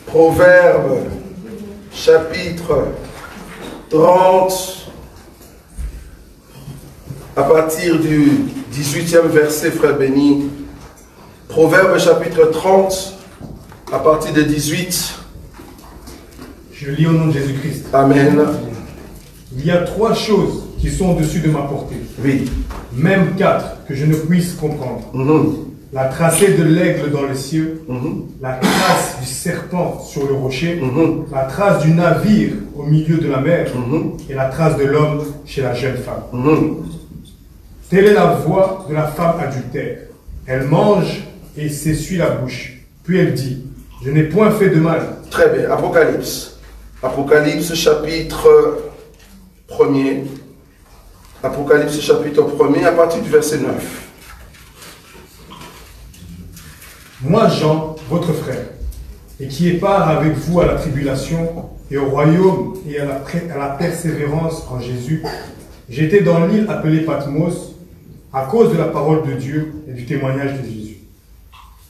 Proverbe, chapitre 30, à partir du 18e verset, frère béni. Proverbe, chapitre 30, à partir de 18. Je lis au nom de Jésus-Christ. Amen. Il y a 3 choses qui sont au-dessus de ma portée. Oui. Même 4 que je ne puisse comprendre. La tracée de l'aigle dans les cieux, la trace du serpent sur le rocher, la trace du navire au milieu de la mer, et la trace de l'homme chez la jeune femme. Telle est la voix de la femme adultère. Elle mange et s'essuie la bouche. Puis elle dit, je n'ai point fait de mal. Très bien. Apocalypse. Apocalypse chapitre 1er. Apocalypse chapitre 1er à partir du verset 9. Moi, Jean, votre frère, et qui est part avec vous à la tribulation et au royaume et à la persévérance en Jésus, j'étais dans l'île appelée Patmos à cause de la parole de Dieu et du témoignage de Jésus.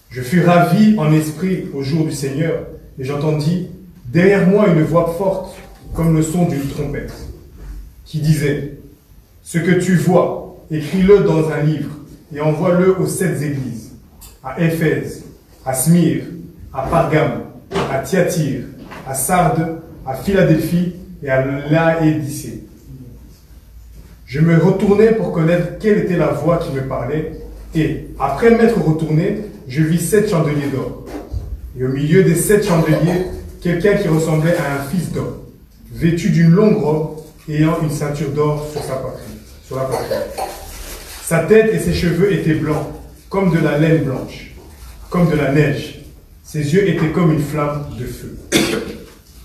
Je fus ravi en esprit au jour du Seigneur et j'entendis derrière moi une voix forte comme le son d'une trompette qui disait « Ce que tu vois, écris-le dans un livre et envoie-le aux 7 églises, à Éphèse, à Smyrne, à Pergame, à Thyatire, à Sardes, à Philadelphie et à Laodicée. » Je me retournai pour connaître quelle était la voix qui me parlait, et, après m'être retourné, je vis 7 chandeliers d'or. Et au milieu des 7 chandeliers, quelqu'un qui ressemblait à un fils d'homme, vêtu d'une longue robe, ayant une ceinture d'or sur la poitrine. Sa tête et ses cheveux étaient blancs, comme de la laine blanche, comme de la neige. Ses yeux étaient comme une flamme de feu.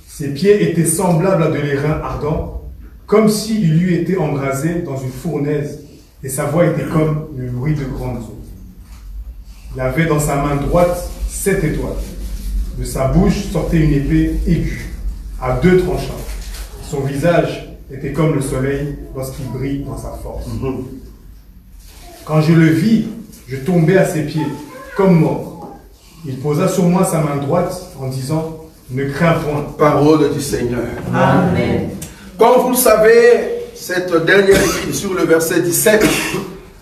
Ses pieds étaient semblables à de l'airain ardent, comme s'il eût été embrasé dans une fournaise, et sa voix était comme le bruit de grandes eaux. Il avait dans sa main droite 7 étoiles. De sa bouche sortait une épée aiguë, à 2 tranchants. Son visage était comme le soleil lorsqu'il brille dans sa force. Quand je le vis, je tombai à ses pieds, comme mort. Il posa sur moi sa main droite en disant, ne crains point. Parole du Seigneur. Amen. Comme vous le savez, cette dernière écriture, le verset 17,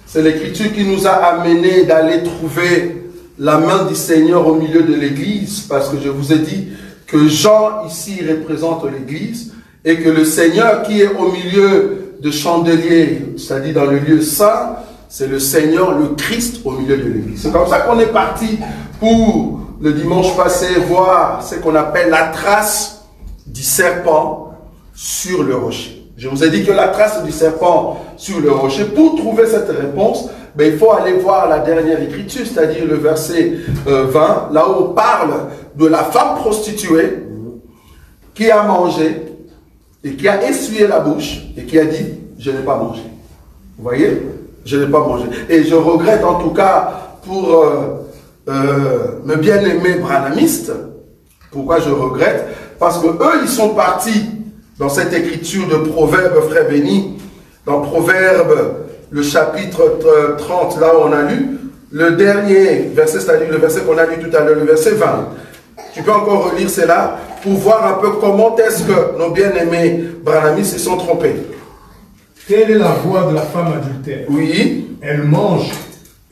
c'est l'écriture qui nous a amené d'aller trouver la main du Seigneur au milieu de l'église, parce que je vous ai dit que Jean ici représente l'église et que le Seigneur qui est au milieu de chandeliers, c'est-à-dire dans le lieu saint, c'est le Seigneur, le Christ au milieu de l'église. C'est comme ça qu'on est parti pour le dimanche passé voir ce qu'on appelle la trace du serpent sur le rocher. Je vous ai dit que la trace du serpent sur le rocher, pour trouver cette réponse, il faut aller voir la dernière écriture, c'est-à-dire le verset 20, là où on parle de la femme prostituée qui a mangé et qui a essuyé la bouche et qui a dit « je n'ai pas mangé ». Vous voyez? Je n'ai pas mangé. Et je regrette en tout cas pour mes bien-aimés branhamistes. Pourquoi je regrette? Parce que eux, ils sont partis dans cette écriture de Proverbe, frère béni, dans Proverbe, le chapitre 30, là où on a lu, le dernier verset, c'est-à-dire le verset qu'on a lu tout à l'heure, le verset 20. Tu peux encore relire cela pour voir un peu comment est-ce que nos bien-aimés branhamistes se sont trompés. Telle est la voix de la femme adultère. Oui. Elle mange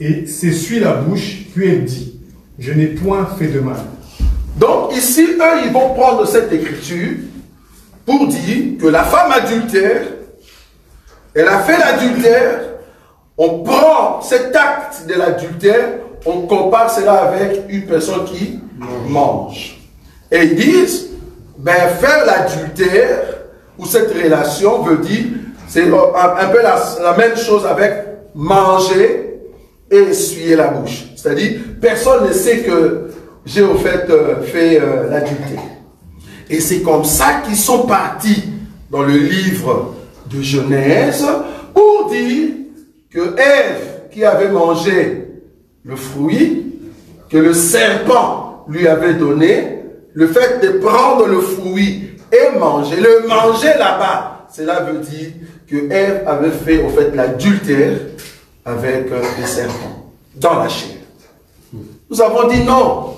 et s'essuie la bouche, puis elle dit, je n'ai point fait de mal. Donc ici, eux, ils vont prendre cette écriture pour dire que la femme adultère, elle a fait l'adultère, on prend cet acte de l'adultère, on compare cela avec une personne qui mange. Et ils disent, faire l'adultère, ou cette relation veut dire, c'est un peu la même chose avec manger et essuyer la bouche. C'est-à-dire, personne ne sait que j'ai au fait fait l'adultère. Et c'est comme ça qu'ils sont partis dans le livre de Genèse pour dire que Ève, qui avait mangé le fruit que le serpent lui avait donné, le fait de prendre le fruit et manger, le manger là-bas, cela veut dire que Ève avait fait au fait l'adultère avec le serpent dans la chair. Nous avons dit non.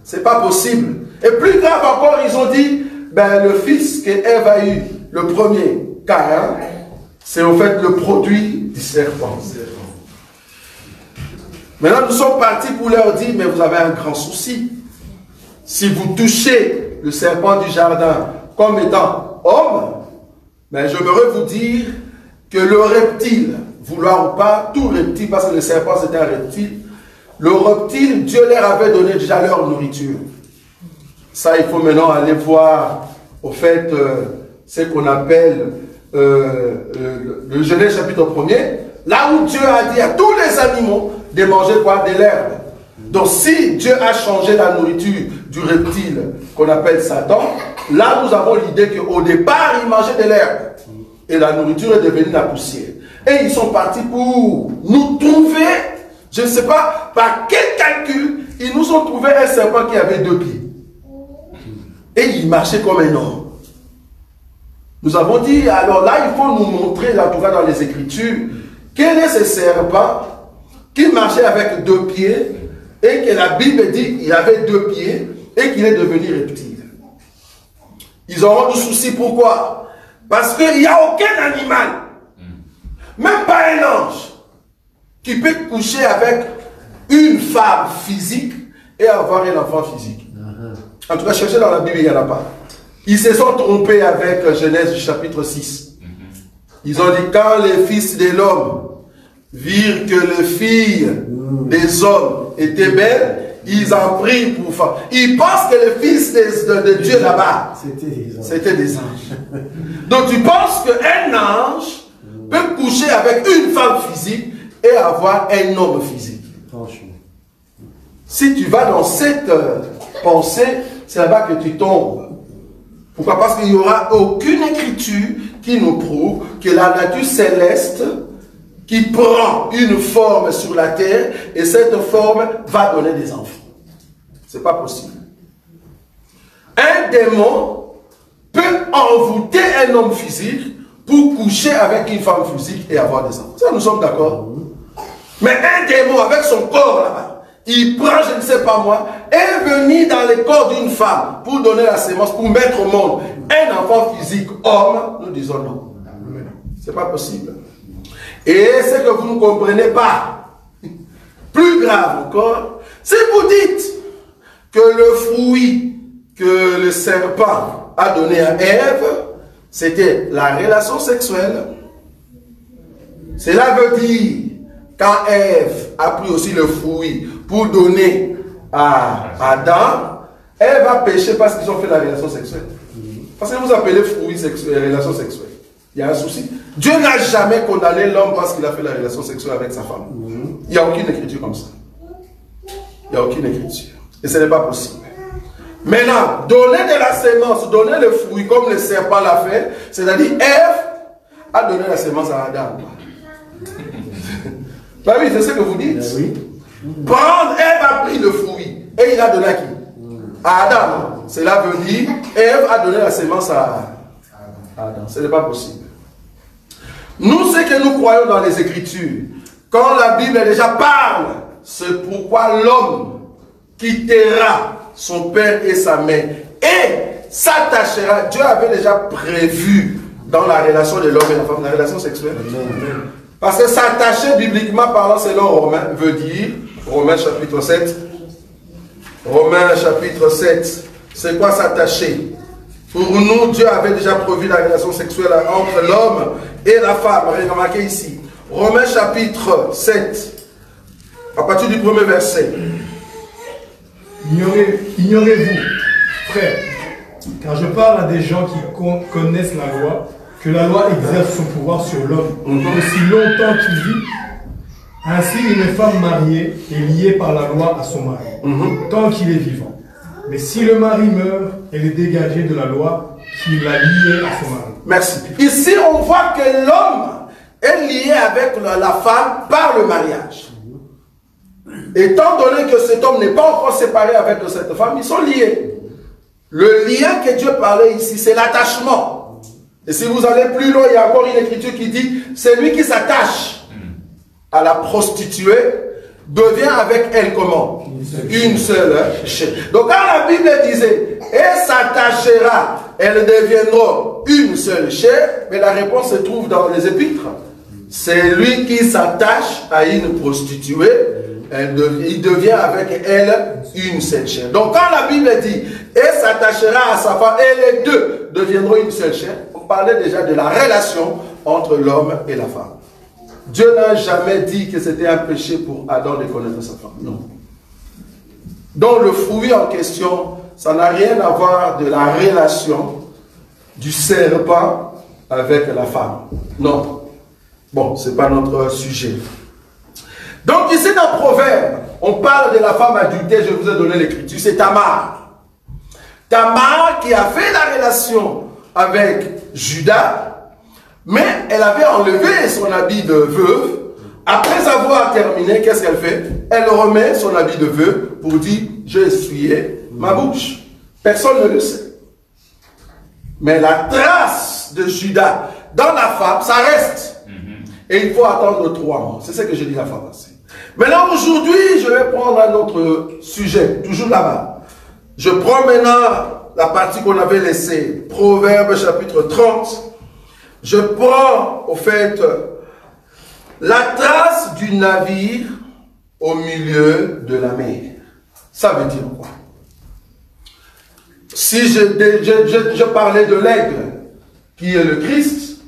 C'est pas possible. Et plus grave encore, ils ont dit, ben, le fils qu'Ève a eu, le premier, Caïn, c'est en fait le produit du serpent. Maintenant, nous sommes partis pour leur dire, mais vous avez un grand souci. Si vous touchez le serpent du jardin comme étant homme, mais j'aimerais vous dire que le reptile, vouloir ou pas, tout reptile, parce que le serpent c'était un reptile, le reptile, Dieu leur avait donné déjà leur nourriture. Ça, il faut maintenant aller voir, au fait, ce qu'on appelle le Genèse chapitre 1er, là où Dieu a dit à tous les animaux de manger quoi? De l'herbe. Donc si Dieu a changé la nourriture du reptile qu'on appelle Satan, là nous avons l'idée qu'au départ il mangeait de l'herbe et la nourriture est devenue la poussière. Et ils sont partis pour nous trouver, je ne sais pas par quel calcul, ils nous ont trouvé un serpent qui avait 2 pieds. Et il marchait comme un homme. Nous avons dit, alors là il faut nous montrer, là tout cas dans les Écritures, quel est ce serpent qui marchait avec 2 pieds et que la Bible dit qu'il avait 2 pieds et qu'il est devenu reptile. Ils auront du souci. Pourquoi? Parce qu'il n'y a aucun animal, même pas un ange, qui peut coucher avec une femme physique et avoir un enfant physique. En tout cas, cherchez dans la Bible, il n'y en a pas. Ils se sont trompés avec Genèse chapitre 6. Ils ont dit, quand les fils de l'homme virent que les filles des hommes étaient belles, ils en prient pour faire. Ils pensent que les fils de Dieu là-bas, c'était des anges. Donc tu penses qu'un ange peut coucher avec une femme physique et avoir un homme physique. Si tu vas dans cette pensée, c'est là-bas que tu tombes. Pourquoi? Parce qu'il n'y aura aucune écriture qui nous prouve que la nature céleste qui prend une forme sur la terre et cette forme va donner des enfants. C'est pas possible. Un démon peut envoûter un homme physique pour coucher avec une femme physique et avoir des enfants. Ça, nous sommes d'accord. Mais un démon avec son corps là-bas, il prend, je ne sais pas moi, est venu dans le corps d'une femme pour donner la sémence, pour mettre au monde un enfant physique homme, nous disons non. C'est pas possible. Et ce que vous ne comprenez pas, plus grave encore, si vous dites que le fruit que le serpent a donné à Ève, c'était la relation sexuelle. Cela veut dire, quand Ève a pris aussi le fruit pour donner à Adam, Ève a péché parce qu'ils ont fait la relation sexuelle. Parce que vous appelez fruit sexuel, relation sexuelle. Il y a un souci. Dieu n'a jamais condamné l'homme parce qu'il a fait la relation sexuelle avec sa femme. Il n'y a aucune écriture comme ça. Il n'y a aucune écriture. Et ce n'est pas possible. Maintenant, donner de la sémence, donner le fruit comme le serpent l'a fait, c'est-à-dire Ève a donné la sémence à Adam. Bah oui, c'est ce que vous dites. Oui. Prendre, Ève a pris le fruit et il a donné à qui? À Adam. Cela veut dire Ève a donné la sémence à Adam. Ce n'est pas possible. Nous, ce que nous croyons dans les Écritures, quand la Bible déjà parle, c'est pourquoi l'homme quittera son père et sa mère et s'attachera. Dieu avait déjà prévu dans la relation de l'homme et de la femme, la relation sexuelle. Parce que s'attacher bibliquement parlant selon Romains veut dire, Romains chapitre 7, Romains chapitre 7, c'est quoi s'attacher? Pour nous, Dieu avait déjà prévu la relation sexuelle entre l'homme et la femme. Remarquez ici, Romains chapitre 7, à partir du premier verset. Ignorez-vous, frères, car je parle à des gens qui connaissent la loi, que la loi exerce son pouvoir sur l'homme aussi longtemps qu'il vit. Ainsi, une femme mariée est liée par la loi à son mari, tant qu'il est vivant. Mais si le mari meurt, elle est dégagée de la loi qui l'a liée à son mari. Merci. Ici, on voit que l'homme est lié avec la femme par le mariage. Étant donné que cet homme n'est pas encore séparé avec cette femme, ils sont liés. Le lien que Dieu parlait ici, c'est l'attachement. Et si vous allez plus loin, il y a encore une écriture qui dit, c'est lui qui s'attache à la prostituée, devient avec elle comment? Une seule chair. Donc quand la Bible disait, et s'attachera, elles deviendront une seule chair, mais la réponse se trouve dans les épîtres. C'est lui qui s'attache à une prostituée, il devient avec elle une seule chair. Donc quand la Bible dit, et s'attachera à sa femme, et les deux deviendront une seule chair, on parlait déjà de la relation entre l'homme et la femme. Dieu n'a jamais dit que c'était un péché pour Adam de connaître sa femme. Non. Donc le fruit en question, ça n'a rien à voir de la relation du serpent avec la femme. Non. Bon, ce n'est pas notre sujet. Donc ici dans Proverbe, on parle de la femme adultère, je vous ai donné l'écriture, c'est Tamar. Tamar qui a fait la relation avec Judas, mais elle avait enlevé son habit de veuve. Après avoir terminé, qu'est-ce qu'elle fait? Elle remet son habit de veuve pour dire, j'ai essuyé ma bouche. Personne ne le sait. Mais la trace de Judas dans la femme, ça reste. Et il faut attendre 3 mois. C'est ce que j'ai dit la fois passée. Maintenant, aujourd'hui, je vais prendre un autre sujet, toujours là-bas. Je prends maintenant la partie qu'on avait laissée, Proverbe chapitre 30. Je prends, au fait, la trace du navire au milieu de la mer. Ça veut dire quoi? Si je parlais de l'aigle, qui est le Christ,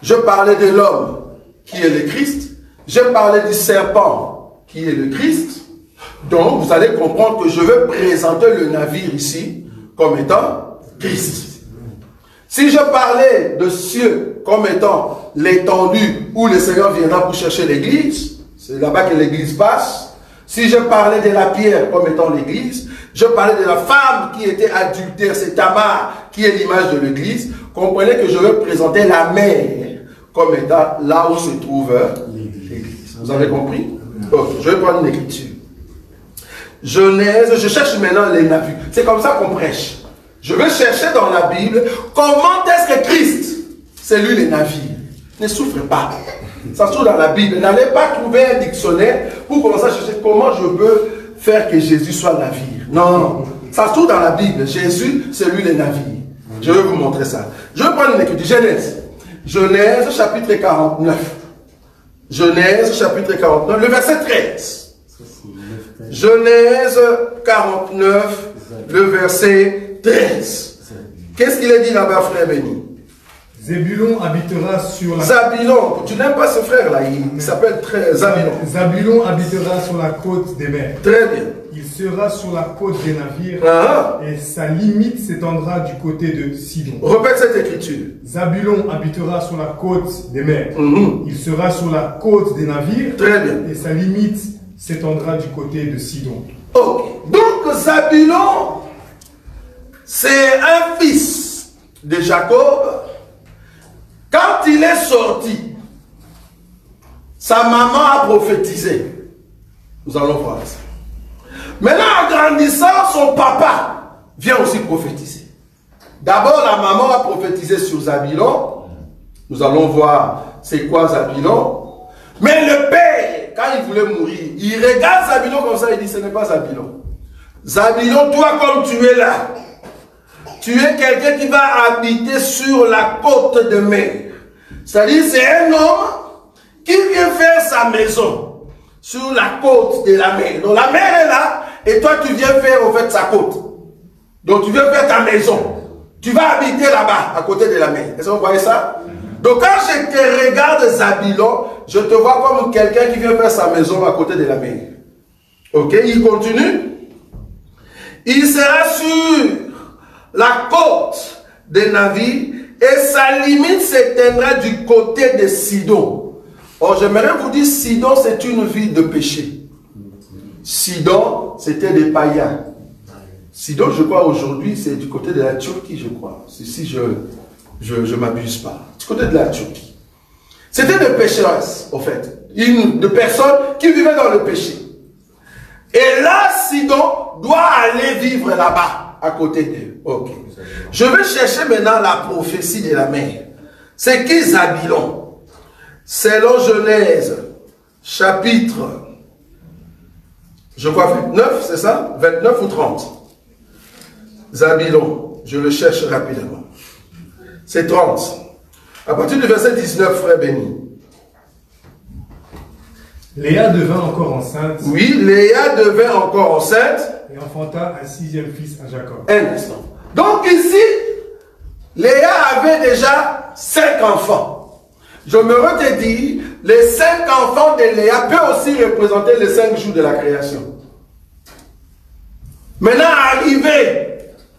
je parlais de l'homme, qui est le Christ, je parlais du serpent, qui est le Christ, donc vous allez comprendre que je vais présenter le navire ici comme étant Christ. Si je parlais de cieux comme étant l'étendue où le Seigneur viendra pour chercher l'église, c'est là-bas que l'église passe. Si je parlais de la pierre comme étant l'église, je parlais de la femme qui était adultère, c'est Tamar qui est l'image de l'église. Comprenez que je vais présenter la mer comme étant là où se trouve l'église. Vous avez compris? Ok, je vais prendre une écriture. Genèse, je cherche maintenant les navires. C'est comme ça qu'on prêche. Je vais chercher dans la Bible comment est-ce que Christ, c'est lui les navires. Ne souffrez pas. Ça se trouve dans la Bible. N'allez pas trouver un dictionnaire pour commencer à chercher comment je peux faire que Jésus soit navire. Non, non. Ça se trouve dans la Bible. Jésus, c'est lui les navires. Je vais vous montrer ça. Je vais prendre une écriture. Genèse. Genèse chapitre 49. Genèse chapitre 49. Le verset 13. Genèse 49. Le verset 13. Qu'est-ce qu'il est dit là-bas, frère béni? Zébulon habitera sur la... Zabulon, tu n'aimes pas ce frère-là, il s'appelle Zabulon. Zabulon habitera sur la côte des mers. Très bien. Il sera sur la côte des navires et sa limite s'étendra du côté de Sidon. Répète cette écriture. Zabulon habitera sur la côte des mers. Il sera sur la côte des navires. Très bien. Et sa limite s'étendra du côté de Sidon. Ok. Donc Zabulon, c'est un fils de Jacob. Quand il est sorti, sa maman a prophétisé. Nous allons voir ça. Maintenant, en grandissant, son papa vient aussi prophétiser. D'abord, la maman a prophétisé sur Zabulon. Nous allons voir c'est quoi Zabulon. Mais le père, quand il voulait mourir, il regarde Zabulon comme ça, il dit ce n'est pas Zabulon. Zabulon, toi comme tu es là, tu es quelqu'un qui va habiter sur la côte de mer. C'est-à-dire, c'est un homme qui vient faire sa maison sur la côte de la mer. Donc la mer est là, et toi tu viens faire au fait sa côte. Donc tu viens faire ta maison. Tu vas habiter là-bas, à côté de la mer. Est-ce que vous voyez ça? Donc quand je te regarde Zabulon, je te vois comme quelqu'un qui vient faire sa maison à côté de la mer. Ok, il continue. Il sera sur la côte des navires et sa limite s'éteindra du côté de Sidon. Or, j'aimerais vous dire, Sidon, c'est une ville de péché. Sidon, c'était des païens. Sidon, je crois, aujourd'hui, c'est du côté de la Turquie, je crois. Si je ne m'abuse pas. Du côté de la Turquie. C'était des pécheresses, au fait. De personnes qui vivaient dans le péché. Et là, Sidon doit aller vivre là-bas, à côté d'eux. Ok. Je vais chercher maintenant la prophétie de la mer. C'est qui Zabulon? Selon Genèse, chapitre Je crois 29, c'est ça? 29 ou 30? Zabulon, je le cherche rapidement. C'est 30. À partir du verset 19, frère béni. Léa devint encore enceinte. Oui, Léa devint encore enceinte. Et enfanta un 6e fils à Jacob. Un instant. Donc ici, Léa avait déjà 5 enfants. Je me redis, les 5 enfants de Léa peuvent aussi représenter les 5 jours de la création. Maintenant, arrivé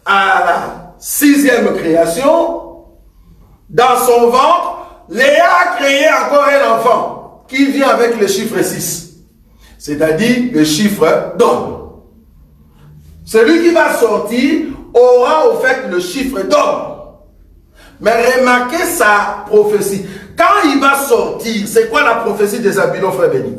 à la 6e création, dans son ventre, Léa a créé encore un enfant qui vient avec le chiffre 6, c'est-à-dire le chiffre d'homme. Celui qui va sortir aura au fait le chiffre d'homme. Mais remarquez sa prophétie. Quand il va sortir, c'est quoi la prophétie des Zabulon, frère béni?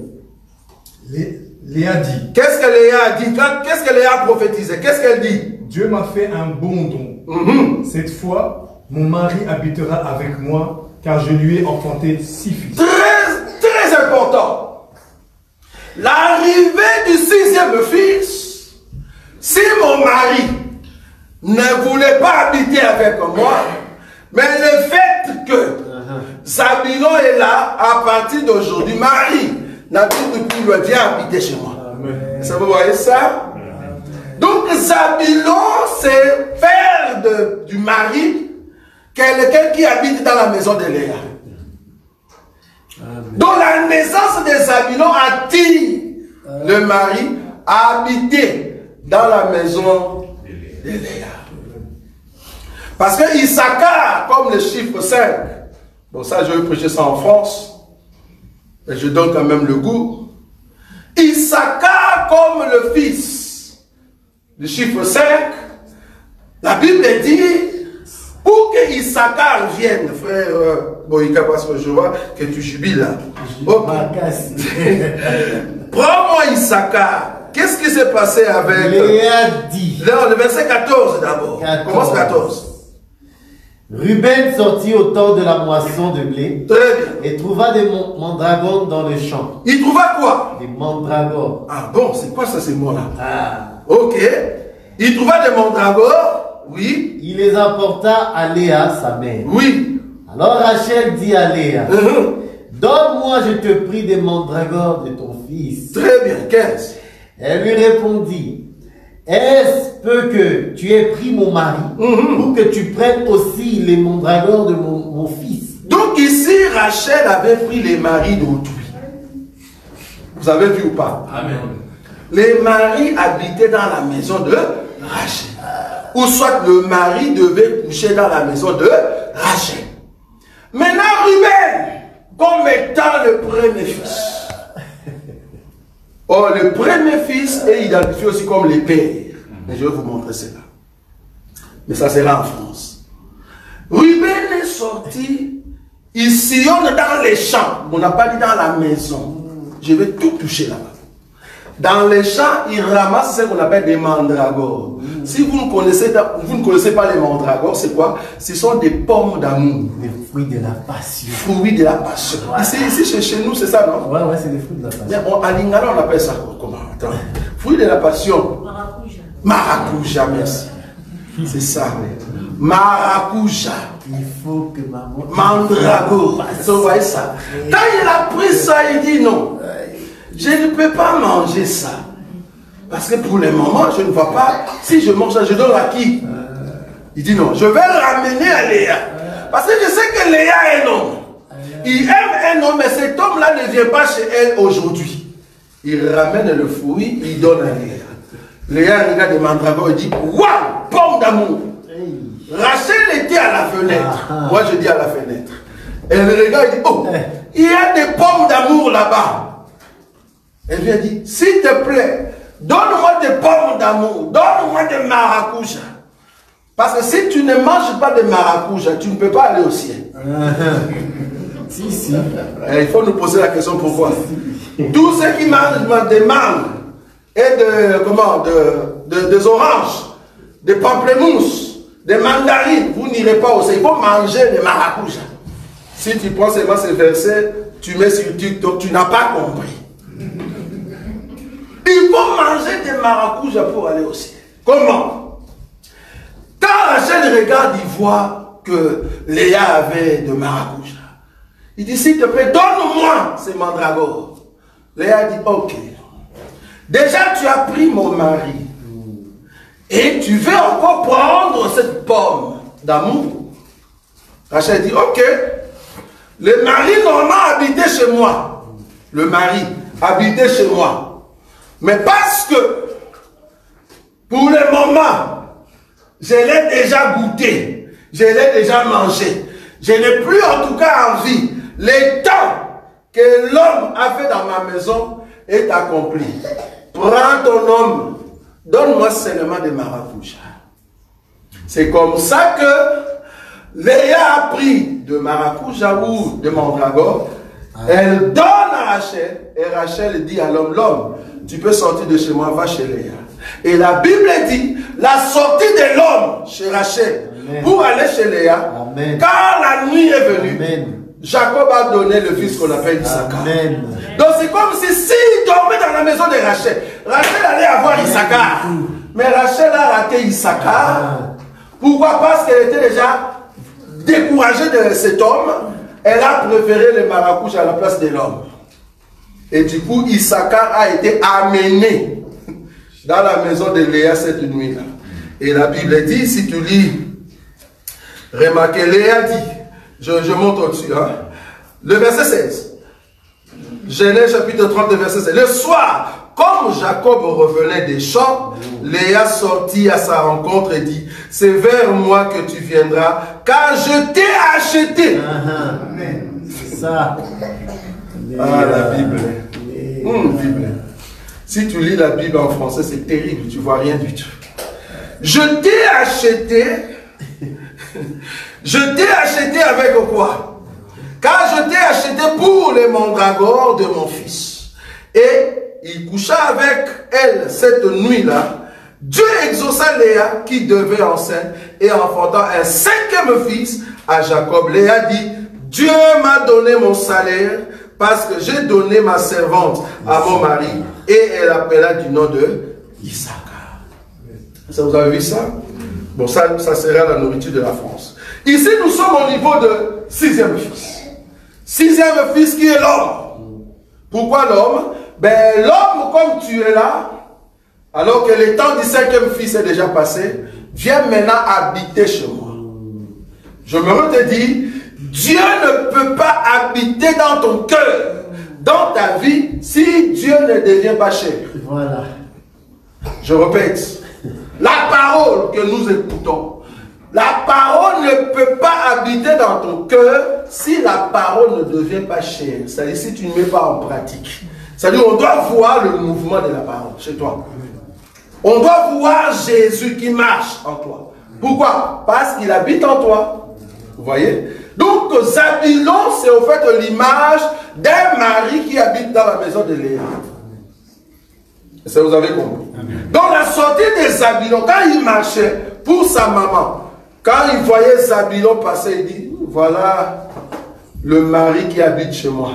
Léa dit. Qu'est-ce que Léa a dit? Qu'est-ce que Léa a prophétisé? Qu'est-ce qu'elle dit? Dieu m'a fait un bon don. Cette fois, mon mari habitera avec moi, car je lui ai enfanté 6 fils. Très important. L'arrivée du 6e fils, si mon mari ne voulait pas habiter avec moi, mais le fait que Zabulon est là, à partir d'aujourd'hui, Marie n'habite plus, le vient habiter chez moi. Amen. Ça, vous voyez ça? Donc Zabulon, c'est faire du mari quelqu'un qui habite dans la maison de Léa. Amen. Donc la naissance de Zabulon attire le mari à habiter dans la maison de Léa. Parce que Issachar, comme le chiffre 5, bon ça je vais prêcher ça en France, mais je donne quand même le goût. Issachar comme le fils, le chiffre 5, la Bible dit, pour que Issachar vienne, frère Boïka, parce que je vois que tu jubiles là. Okay. Prends-moi Issachar. Qu'est-ce qui s'est passé avec... Léa dit. Non, le verset 14 d'abord. Commence 14. Ruben sortit au temps de la moisson de blé. Très bien. Et trouva des mandragones dans le champ. Il trouva quoi? Des mandragones. Ah bon, c'est quoi ça ces mots-là? Ah. Ok. Il trouva des mandragones. Oui. Il les apporta à Léa, sa mère. Oui. Alors Rachel dit à Léa, donne-moi, je te prie, des mandragones de ton fils. Très bien, 15. Elle lui répondit, est-ce peu que tu aies pris mon mari pour que tu prennes aussi les mandragones de mon fils? Donc ici, Rachel avait pris les maris d'autrui. Vous avez vu ou pas? Amen. Les maris habitaient dans la maison de Rachel. Ou soit le mari devait coucher dans la maison de Rachel. Maintenant, Ruben, comme étant le premier fils. Oh, le premier fils est identifié aussi comme le père. Mais je vais vous montrer cela. Mais ça sera en France. Ruben est sorti, il sillonne dans les champs. On n'a pas dit dans la maison. Je vais tout toucher là-bas. Dans les champs, il ramasse ce qu'on appelle des mandragores. Si vous ne connaissez pas les mandragores, c'est quoi? Ce sont des pommes d'amour. Des fruits de la passion. Fruits de la passion. Voilà. Ici chez nous, c'est ça, non? Ouais, c'est des fruits de la passion. À Lingala, on appelle ça comment? Attends. Fruits de la passion. Maracuja. Maracuja, merci. C'est ça. Maracuja. Il faut que maman... Mandragore. Vous voyez ça? Quand il a pris ça, il dit non. Je ne peux pas manger ça. Parce que pour le moment, je ne vois pas. Si je mange ça, je donne à qui? Il dit non, je vais le ramener à Léa. Parce que je sais que Léa est un homme. Il aime un homme, mais cet homme-là ne vient pas chez elle aujourd'hui. Il ramène le fruit, il donne à Léa. Léa regarde les mandragores et dit, waouh, pomme d'amour. Rachel était à la fenêtre. Moi, je dis à la fenêtre. Elle regarde et dit, oh, il y a des pommes d'amour là-bas. Elle lui a dit, s'il te plaît, donne-moi des pommes d'amour, donne-moi des maracuja. Parce que si tu ne manges pas de maracuja, tu ne peux pas aller au ciel. Si. Il faut nous poser la question pourquoi. Tous ceux qui mangent des mangues et des oranges, des pamplemousses, des mandarines, vous n'irez pas au ciel. Il faut manger des maracuja. Si tu prends seulement ces versets, tu mets sur TikTok, tu n'as pas compris. Il vont manger des maracoujas pour aller au ciel. Comment? Quand Rachel regarde, il voit que Léa avait de maracoujas. Il dit, s'il te plaît, donne-moi ces mandragores. Léa dit, ok. Déjà, tu as pris mon mari. Et tu veux encore prendre cette pomme d'amour. Rachel dit, ok. Le mari normalement habitait chez moi. Le mari habitait chez moi. Mais parce que, pour le moment, je l'ai déjà goûté. Je l'ai déjà mangé. Je n'ai plus en tout cas envie. Le temps que l'homme a fait dans ma maison est accompli. Prends ton homme. Donne-moi seulement des maracoujas. C'est comme ça que Léa a pris de maracouja ou de mandragore. Elle donne à Rachel. Et Rachel dit à l'homme, l'homme, tu peux sortir de chez moi, va chez Léa. Et la Bible dit, la sortie de l'homme chez Rachel, amen, pour aller chez Léa, amen, quand la nuit est venue, amen, Jacob a donné le fils qu'on appelle Issachar. Donc c'est comme si s'il dormait dans la maison de Rachel, Rachel allait avoir Issachar. Mais Rachel a raté Issachar. Pourquoi? Parce qu'elle était déjà découragée de cet homme. Elle a préféré le maracouja à la place de l'homme. Et du coup, Issachar a été amené dans la maison de Léa cette nuit-là. Et la Bible dit, si tu lis, remarquez, Léa dit, je monte au-dessus, hein, le verset 16. Genèse chapitre 30, verset 16. Le soir, comme Jacob revenait des champs, Léa sortit à sa rencontre et dit, c'est vers moi que tu viendras, car je t'ai acheté. Amen. C'est ça. Ah, la Bible. Bible. Si tu lis la Bible en français, c'est terrible, tu vois rien du tout. Je t'ai acheté. Je t'ai acheté avec quoi? Car je t'ai acheté pour les mandragores de mon fils. Et il coucha avec elle cette nuit-là. Dieu exauça Léa qui devait enceinte et enfantant un cinquième fils à Jacob. Léa dit, Dieu m'a donné mon salaire parce que j'ai donné ma servante à mon mari. Et elle appela du nom de Issachar. Ça, vous avez vu ça? Bon, ça sera la nourriture de la France. Ici, nous sommes au niveau de sixième fils. Sixième fils qui est l'homme. Pourquoi l'homme? Ben, l'homme, comme tu es là, alors que le temps du cinquième fils est déjà passé, viens maintenant habiter chez moi. Je me te dire, Dieu ne peut pas habiter dans ton cœur, dans ta vie, si Dieu ne devient pas cher. Voilà. Je répète, la parole que nous écoutons, la parole ne peut pas habiter dans ton cœur si la parole ne devient pas chère. C'est-à-dire si tu ne mets pas en pratique. C'est-à-dire on doit voir le mouvement de la parole chez toi. On doit voir Jésus qui marche en toi. Pourquoi? Parce qu'il habite en toi. Vous voyez? Donc Zabulon, c'est au fait l'image d'un mari qui habite dans la maison de Léa. Ça vous avez compris? Donc la sortie de Zabulon, quand il marchait pour sa maman, quand il voyait Zabulon passer, il dit, voilà le mari qui habite chez moi.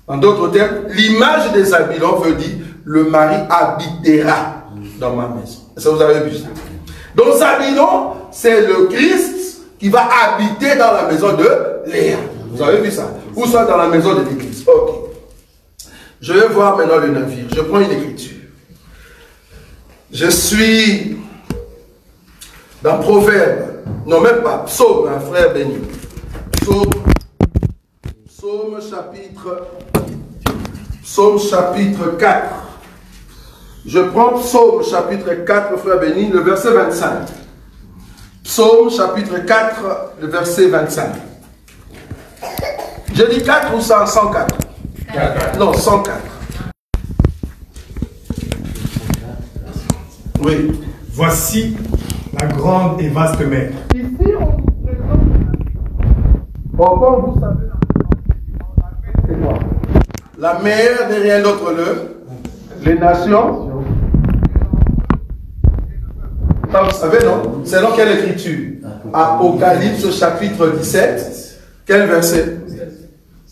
En d'autres termes, l'image de Zabulon veut dire, le mari habitera dans ma maison. Ça vous avez vu ça? Donc Zabulon, c'est le Christ qui va habiter dans la maison de Léa. Vous avez vu ça? Ou soit dans la maison de l'église. Ok. Je vais voir maintenant le navire. Je prends une écriture. Je suis dans Proverbe. Non, même pas. Psaume, un frère béni. Psaume chapitre 4. Je prends Psaume chapitre 4, frère béni, le verset 25. Psaume chapitre 4, le verset 25. Je dis 4 ou 104? 4. Non, 104. Oui. Voici la grande et vaste mer. Ici, on vous présente encore, vous savez, c'est quoi? La mer n'est rien d'autre les nations. Ça, vous savez, non? C'est dans quelle écriture? Apocalypse chapitre 17. Quel verset?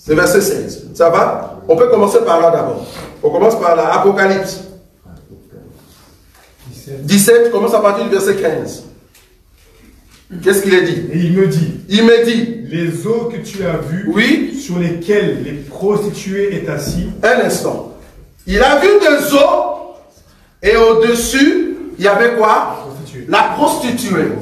Le verset 16. Ça va? On peut commencer par là d'abord. On commence par là. Apocalypse. 17, commence à partir du verset 15. Qu'est-ce qu'il a dit? Et il me dit, les eaux que tu as vues, oui, sur lesquelles les prostituées est assis. Un instant. Il a vu des eaux et au-dessus, il y avait quoi? La prostituée.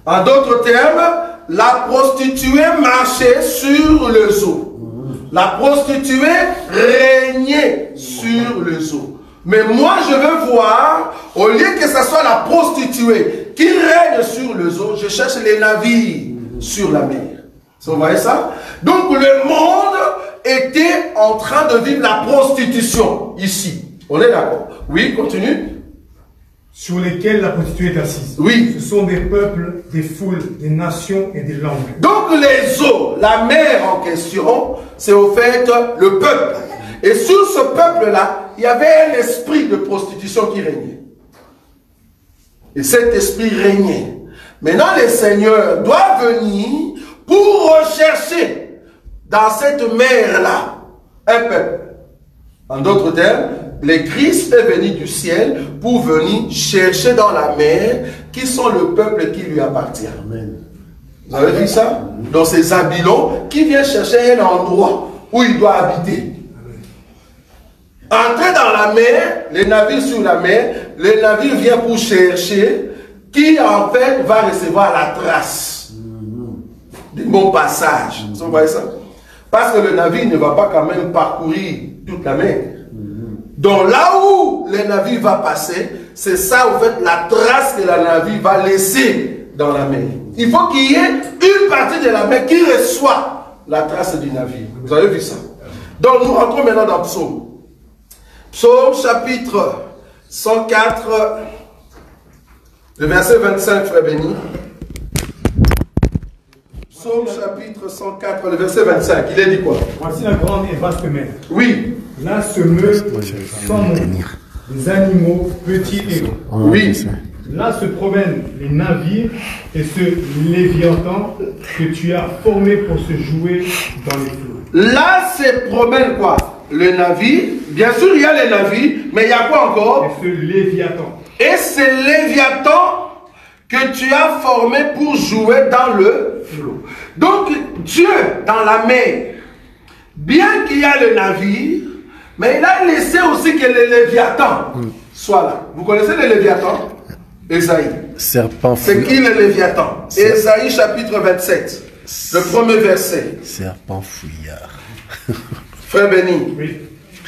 En d'autres termes, la prostituée marchait sur les eaux. La prostituée régnait sur les eaux. Mais moi, je veux voir, au lieu que ce soit la prostituée qui règne sur les eaux, je cherche les navires sur la mer. Vous voyez ça? Donc, le monde était en train de vivre la prostitution ici. On est d'accord? Oui, continue. Sur lesquels la prostituée est assise. Oui. Ce sont des peuples, des foules, des nations et des langues. Donc les eaux, la mer en question, c'est au fait le peuple. Et sur ce peuple-là, il y avait un esprit de prostitution qui régnait. Et cet esprit régnait. Maintenant, les seigneurs doivent venir pour rechercher dans cette mer-là un peuple. En d'autres termes, le Christ est venu du ciel pour venir chercher dans la mer qui sont le peuple qui lui appartient. Amen. Vous avez vu ça? Donc c'est Zabulon qui vient chercher un endroit où il doit habiter. Entrer dans la mer, les navires sur la mer, le navire vient pour chercher qui en fait va recevoir la trace du bon passage. Vous voyez ça? Parce que le navire ne va pas quand même parcourir toute la mer. Donc là où le navire va passer, c'est ça en fait la trace que le navire va laisser dans la mer. Il faut qu'il y ait une partie de la mer qui reçoit la trace du navire. Vous avez vu ça? Donc nous rentrons maintenant dans Psaume. Psaume chapitre 104, le verset 25, frère béni. Psaume chapitre 104, le verset 25. Il a dit quoi? Voici la grande et vaste mer. Oui. Là se meuvent sans nom des animaux petits et grands. Oui. Là se promènent les navires et ce léviathan que tu as formé pour se jouer dans les flots. Là se promène quoi? Le navire. Bien sûr, il y a les navires, mais il y a quoi encore? Et ce léviathan. Et c'est léviathan que tu as formé pour jouer dans le flot. Donc, Dieu, dans la mer, bien qu'il y a le navire, mais il a laissé aussi que le léviathan soit là. Vous connaissez le léviathan? Ésaïe. Serpent C'est qui le léviathan? Ésaïe chapitre 27, le premier verset. Serpent fouillard. Frère béni. Oui.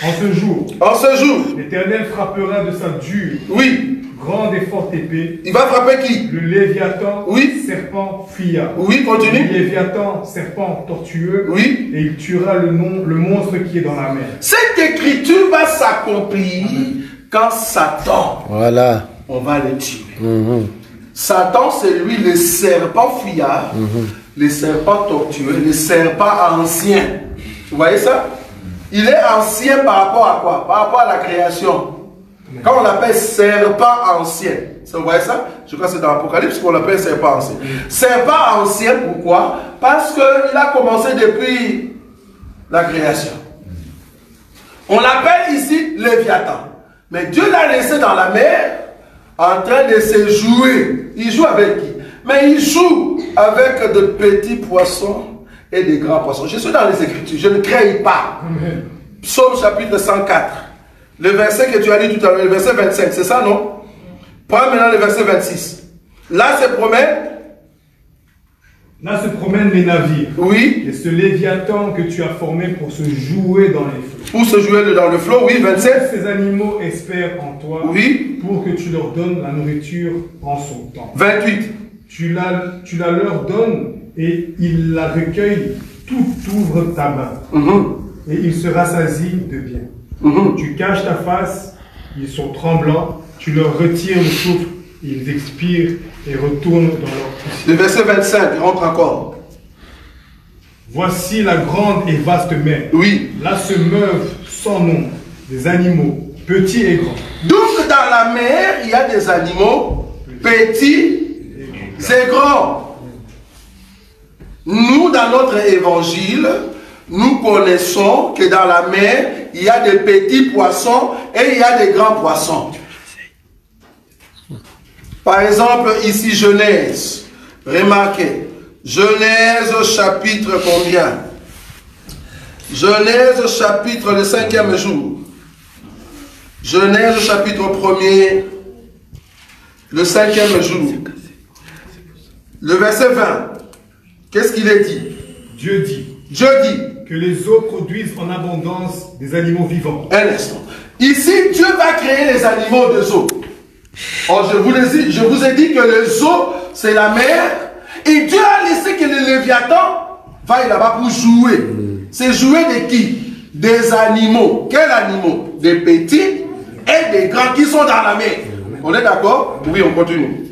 En ce jour. En ce jour. L'Éternel frappera de sa dure. Oui. Grande et forte épée. Il va frapper qui? Le léviathan. Oui. Serpent fuyard. Oui, continue. Le léviathan, serpent tortueux. Oui. Et il tuera le monstre qui est dans la mer. Cette écriture va s'accomplir quand Satan. Voilà. On va le tuer. Satan, c'est lui le serpent fuyard, le serpent tortueux, le serpent ancien. Vous voyez ça? Il est ancien par rapport à quoi? Par rapport à la création. Quand on l'appelle serpent ancien, vous voyez ça? Je crois que c'est dans l'Apocalypse qu'on l'appelle serpent ancien. Serpent ancien, pourquoi? Parce qu'il a commencé depuis la création. On l'appelle ici Léviathan. Mais Dieu l'a laissé dans la mer en train de se jouer. Il joue avec qui? Mais il joue avec de petits poissons et des grands poissons. Je suis dans les Écritures, je ne crée pas. Psaume chapitre 104. Le verset que tu as dit tout à l'heure, le verset 25, c'est ça, non? Prends maintenant le verset 26. Là se promène. Là se promènent les navires. Oui. Et ce léviathan que tu as formé pour se jouer dans les flots. Pour se jouer dans le flot, oui, 27. Ces animaux espèrent en toi. Oui. Pour que tu leur donnes la nourriture en son temps. 28. Tu la leur donnes et ils la recueillent. Tout ouvre ta main. Et ils se rassasient de bien. Tu caches ta face, ils sont tremblants. Tu leur retires le souffle, ils expirent et retournent dans leur poussière. Le verset 25, il rentre encore. Voici la grande et vaste mer. Oui. Là se meuvent sans nom des animaux, petits et grands. Donc dans la mer, il y a des animaux petits et grands. Nous, dans notre évangile, nous connaissons que dans la mer, il y a des petits poissons et il y a des grands poissons. Par exemple, ici, Genèse. Remarquez. Genèse chapitre combien? Genèse chapitre le 5e jour. Genèse chapitre 1er, le 5e jour. Le verset 20. Qu'est-ce qu'il est dit? Dieu dit que les eaux produisent en abondance des animaux vivants. Un instant. Ici, Dieu va créer les animaux des eaux. Or, je vous ai dit que les eaux, c'est la mer. Et Dieu a laissé que le Léviathan vaille là-bas pour jouer. C'est jouer de qui? Des animaux. Quels animaux? Des petits et des grands qui sont dans la mer. On est d'accord? Oui, on continue.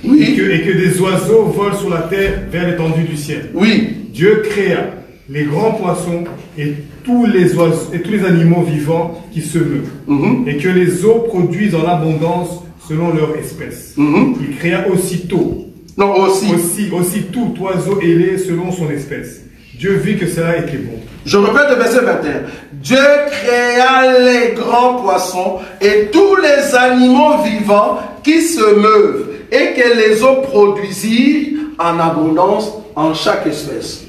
Oui. Et que des oiseaux volent sur la terre vers l'étendue du ciel. Oui. Dieu créa les grands poissons et tous les oiseaux et tous les animaux vivants qui se meuvent. Et que les eaux produisent en abondance selon leur espèce. Il créa aussitôt. Non, aussi tout oiseau ailé selon son espèce. Dieu vit que cela était bon. Je répète le verset 21. Dieu créa les grands poissons et tous les animaux vivants qui se meuvent et que les eaux produisirent en abondance en chaque espèce.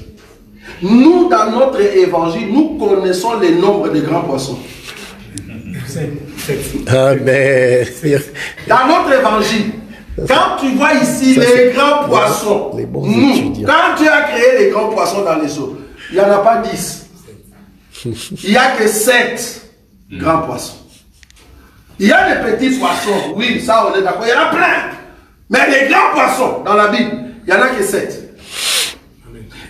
Nous, dans notre évangile, nous connaissons les nombres des grands poissons. Amen. Dans notre évangile, quand tu vois ici ça, les grands poissons, les bons nous, étudiants. quand Dieu a créé les grands poissons dans les eaux, il n'y en a pas 10. Il n'y a que 7 grands poissons. Il y a des petits poissons, oui, ça on est d'accord, il y en a plein. Mais les grands poissons dans la Bible, il n'y en a que 7.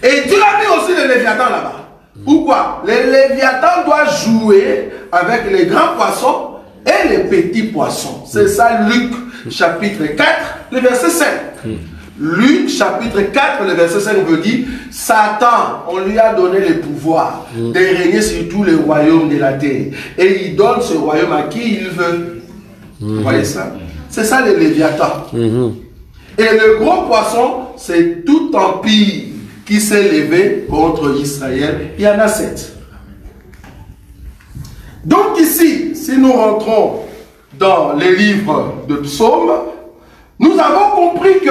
Et Dieu a mis aussi le Léviathan là-bas. Pourquoi? Le Léviathan doit jouer avec les grands poissons et les petits poissons. C'est ça Luc chapitre 4, le verset 5. Luc chapitre 4, le verset 5 veut dire, Satan, on lui a donné le pouvoir de régner sur tous les royaumes de la terre. Et il donne ce royaume à qui il veut. Vous voyez ça? C'est ça le Léviathan. Et le gros poisson, c'est tout empire qui s'est levé contre Israël. Il y en a 7. Donc ici, si nous rentrons dans les livres de psaumes, nous avons compris que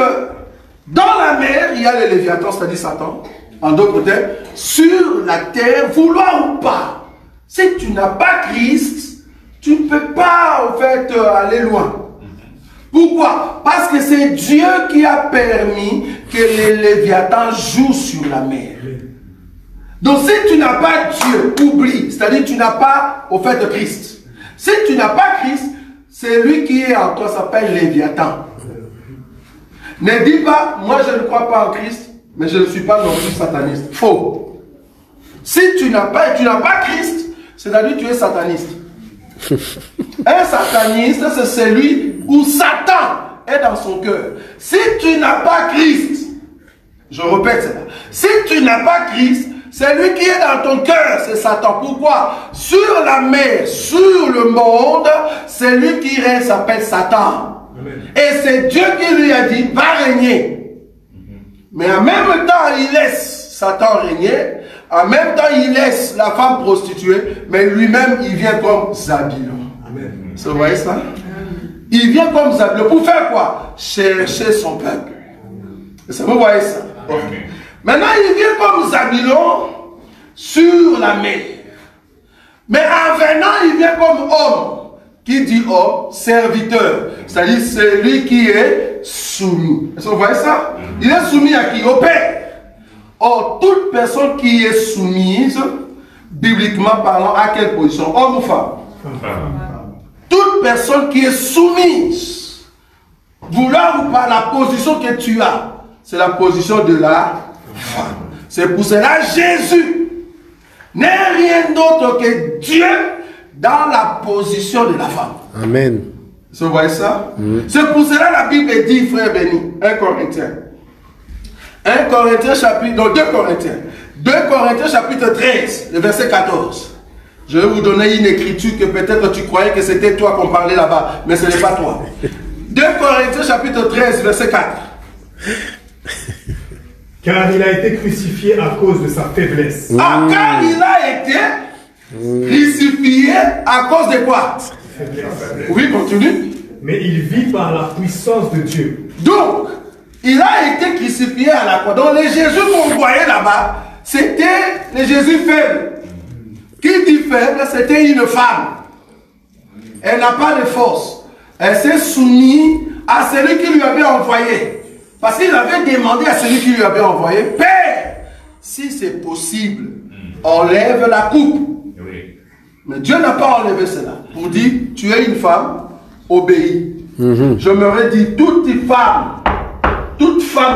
dans la mer, il y a le Léviathan, c'est-à-dire Satan, en d'autres termes, sur la terre, vouloir ou pas. Si tu n'as pas Christ, tu ne peux pas en fait aller loin. Pourquoi? Parce que c'est Dieu qui a permis que les Léviathans jouent sur la mer. Donc si tu n'as pas Dieu, oublie, c'est-à-dire tu n'as pas au fait Christ. Si tu n'as pas Christ, c'est lui qui est en toi s'appelle Léviathan. Ne dis pas, moi je ne crois pas en Christ, mais je ne suis pas non plus sataniste. Faux. Si tu n'as pas Christ, c'est-à-dire tu es sataniste. Un sataniste, c'est celui où Satan est dans son cœur. Si tu n'as pas Christ, je répète cela, si tu n'as pas Christ, celui qui est dans ton cœur, c'est Satan. Pourquoi? Sur la mer, sur le monde, celui qui règne s'appelle Satan. Et c'est Dieu qui lui a dit, va régner. Mais en même temps, il laisse Satan régner. En même temps, il laisse la femme prostituée. Mais lui-même, il vient comme Zabulon. Vous voyez ça? Il vient comme Zabulon. Pour faire quoi? Chercher son peuple. Vous voyez ça? Maintenant, il vient comme Zabulon sur la mer. Mais en venant, il vient comme homme. Qui dit homme, serviteur. C'est-à-dire celui qui est soumis. Est-ce que vous voyez ça? Il est soumis à qui? Au Père. Or, toute personne qui est soumise, bibliquement parlant, à quelle position? Homme ou femme? Toute personne qui est soumise, vouloir ou pas, la position que tu as, c'est la position de la femme. C'est pour cela Jésus n'est rien d'autre que Dieu dans la position de la femme. Amen. Vous voyez ça? C'est pour cela la Bible dit, frère béni, 1 Corinthiens. 1 Corinthiens chapitre, non, 2 Corinthiens. 2 Corinthiens chapitre 13, le verset 14. Je vais vous donner une écriture que peut-être tu croyais que c'était toi qu'on parlait là-bas, mais ce n'est pas toi. 2 Corinthiens chapitre 13, verset 4. Car il a été crucifié à cause de sa faiblesse. Ah, car il a été crucifié à cause de quoi? Faiblesse. Oui, continue. mais il vit par la puissance de Dieu. Donc, il a été crucifié à la croix. Donc, les Jésus qu'on voyait là-bas, c'était les Jésus faibles. Qui dit faible, c'était une femme. Elle n'a pas de force. Elle s'est soumise à celui qui lui avait envoyé. Parce qu'il avait demandé à celui qui lui avait envoyé, Père, si c'est possible, enlève la coupe. Oui. Mais Dieu n'a pas enlevé cela. Pour dire, tu es une femme, obéis. Je m'aurais dit, toute femme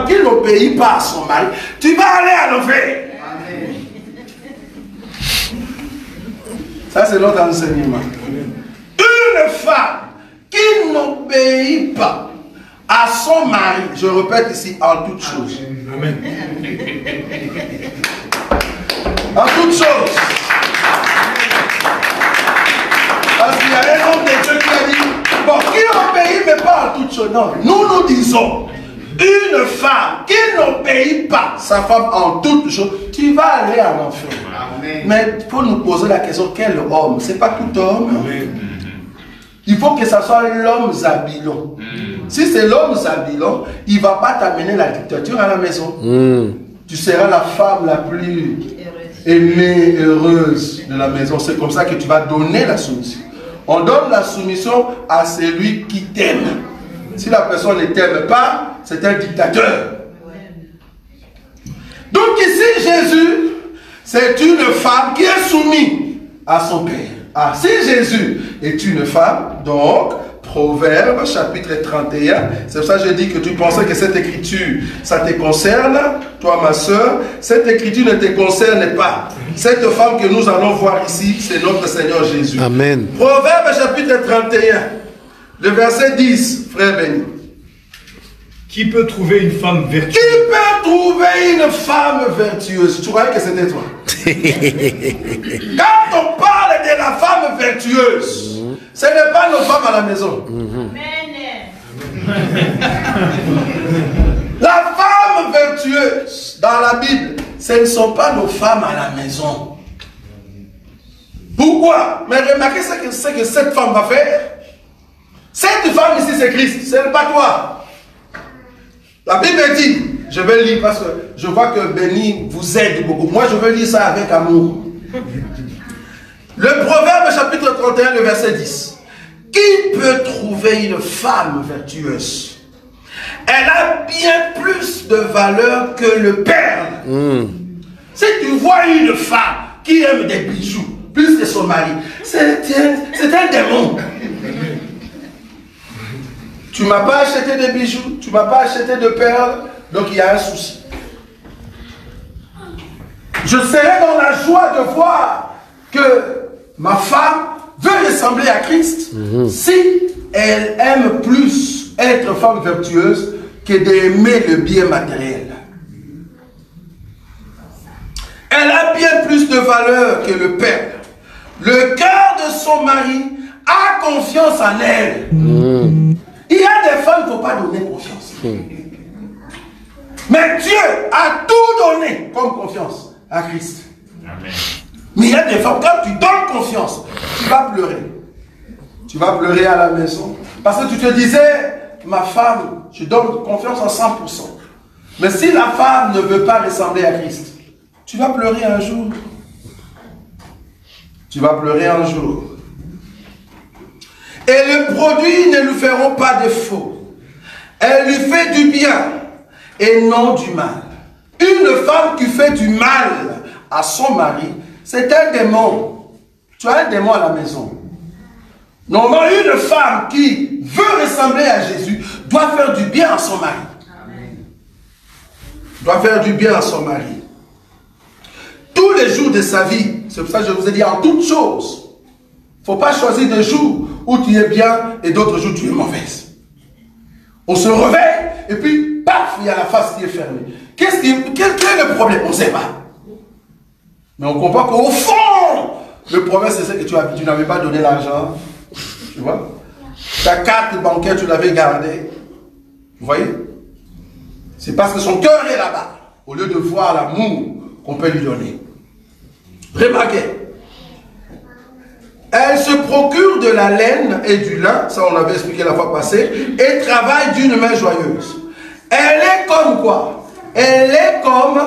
qui n'obéit pas à son mari, tu vas aller à l'enfer. Ça, c'est notre enseignement. Une femme qui n'obéit pas à son mari, je répète ici, en toutes choses. Amen. En toutes choses. Parce qu'il y a un homme de Dieu qui a dit, bon, qui obéit mais pas en toutes choses. Non, nous disons, une femme qui n'obéit pas sa femme en toutes choses, tu vas aller en enfer. Mais il faut nous poser la question, quel homme? Ce n'est pas tout homme. Il faut que ce soit l'homme Zabilon. Si c'est l'homme Zabilon, il ne va pas t'amener la dictature à la maison. Tu seras la femme la plus aimée, heureuse de la maison. C'est comme ça que tu vas donner la soumission. On donne la soumission à celui qui t'aime. Si la personne ne t'aime pas, c'est un dictateur. Donc ici, Jésus, c'est une femme qui est soumise à son père. Ah, si Jésus est une femme, donc, Proverbe, chapitre 31, c'est pour ça que je dis que tu pensais que cette écriture, ça te concerne, toi ma soeur, cette écriture ne te concerne pas. Cette femme que nous allons voir ici, c'est notre Seigneur Jésus. Amen. Proverbe, chapitre 31, le verset 10, frère Béni. Qui peut trouver une femme vertueuse? Qui peut trouver une femme vertueuse? Tu croyais que c'était toi? Quand on parle de la femme vertueuse, ce n'est pas nos femmes à la maison. La femme vertueuse, dans la Bible, ce ne sont pas nos femmes à la maison. Pourquoi? Mais remarquez ce que cette femme va faire. Cette femme ici, c'est Christ, ce n'est pas toi. La Bible dit, je vais lire parce que je vois que Béni vous aide beaucoup. Moi, je veux lire ça avec amour. Le Proverbe chapitre 31, le verset 10. Qui peut trouver une femme vertueuse? Elle a bien plus de valeur que le perle. Si tu vois une femme qui aime des bijoux plus que son mari, c'est un démon. Tu ne m'as pas acheté de bijoux, tu ne m'as pas acheté de perles, donc il y a un souci. Je serai dans la joie de voir que ma femme veut ressembler à Christ si elle aime plus être femme vertueuse que d'aimer le bien matériel. Elle a bien plus de valeur que le père. Le cœur de son mari a confiance en elle. Il y a des femmes qu'il ne faut pas donner confiance. Mais Dieu a tout donné comme confiance à Christ. Amen. Mais il y a des femmes, quand tu donnes confiance, tu vas pleurer. Tu vas pleurer à la maison. Parce que tu te disais, ma femme, je donne confiance en 100%. Mais si la femme ne veut pas ressembler à Christ, tu vas pleurer un jour. Tu vas pleurer un jour. Et les produits ne lui feront pas défaut. Elle lui fait du bien et non du mal. Une femme qui fait du mal à son mari, c'est un démon. Tu as un démon à la maison. Normalement, une femme qui veut ressembler à Jésus doit faire du bien à son mari. Doit faire du bien à son mari. Tous les jours de sa vie, c'est pour ça que je vous ai dit en toutes choses. Il ne faut pas choisir des jours où tu es bien et d'autres jours où tu es mauvaise. On se réveille et puis, paf, il y a la face qui est fermée. Quel est le problème? On ne sait pas. Mais on comprend qu'au fond, le problème c'est que tu n'avais pas donné l'argent. Tu vois? Ta carte bancaire, tu l'avais gardée. Vous voyez? C'est parce que son cœur est là-bas. Au lieu de voir l'amour qu'on peut lui donner. Remarquez. Elle se procure de de la laine et du lin, ça on l'avait expliqué la fois passée, et travaille d'une main joyeuse. Elle est comme quoi? Elle est comme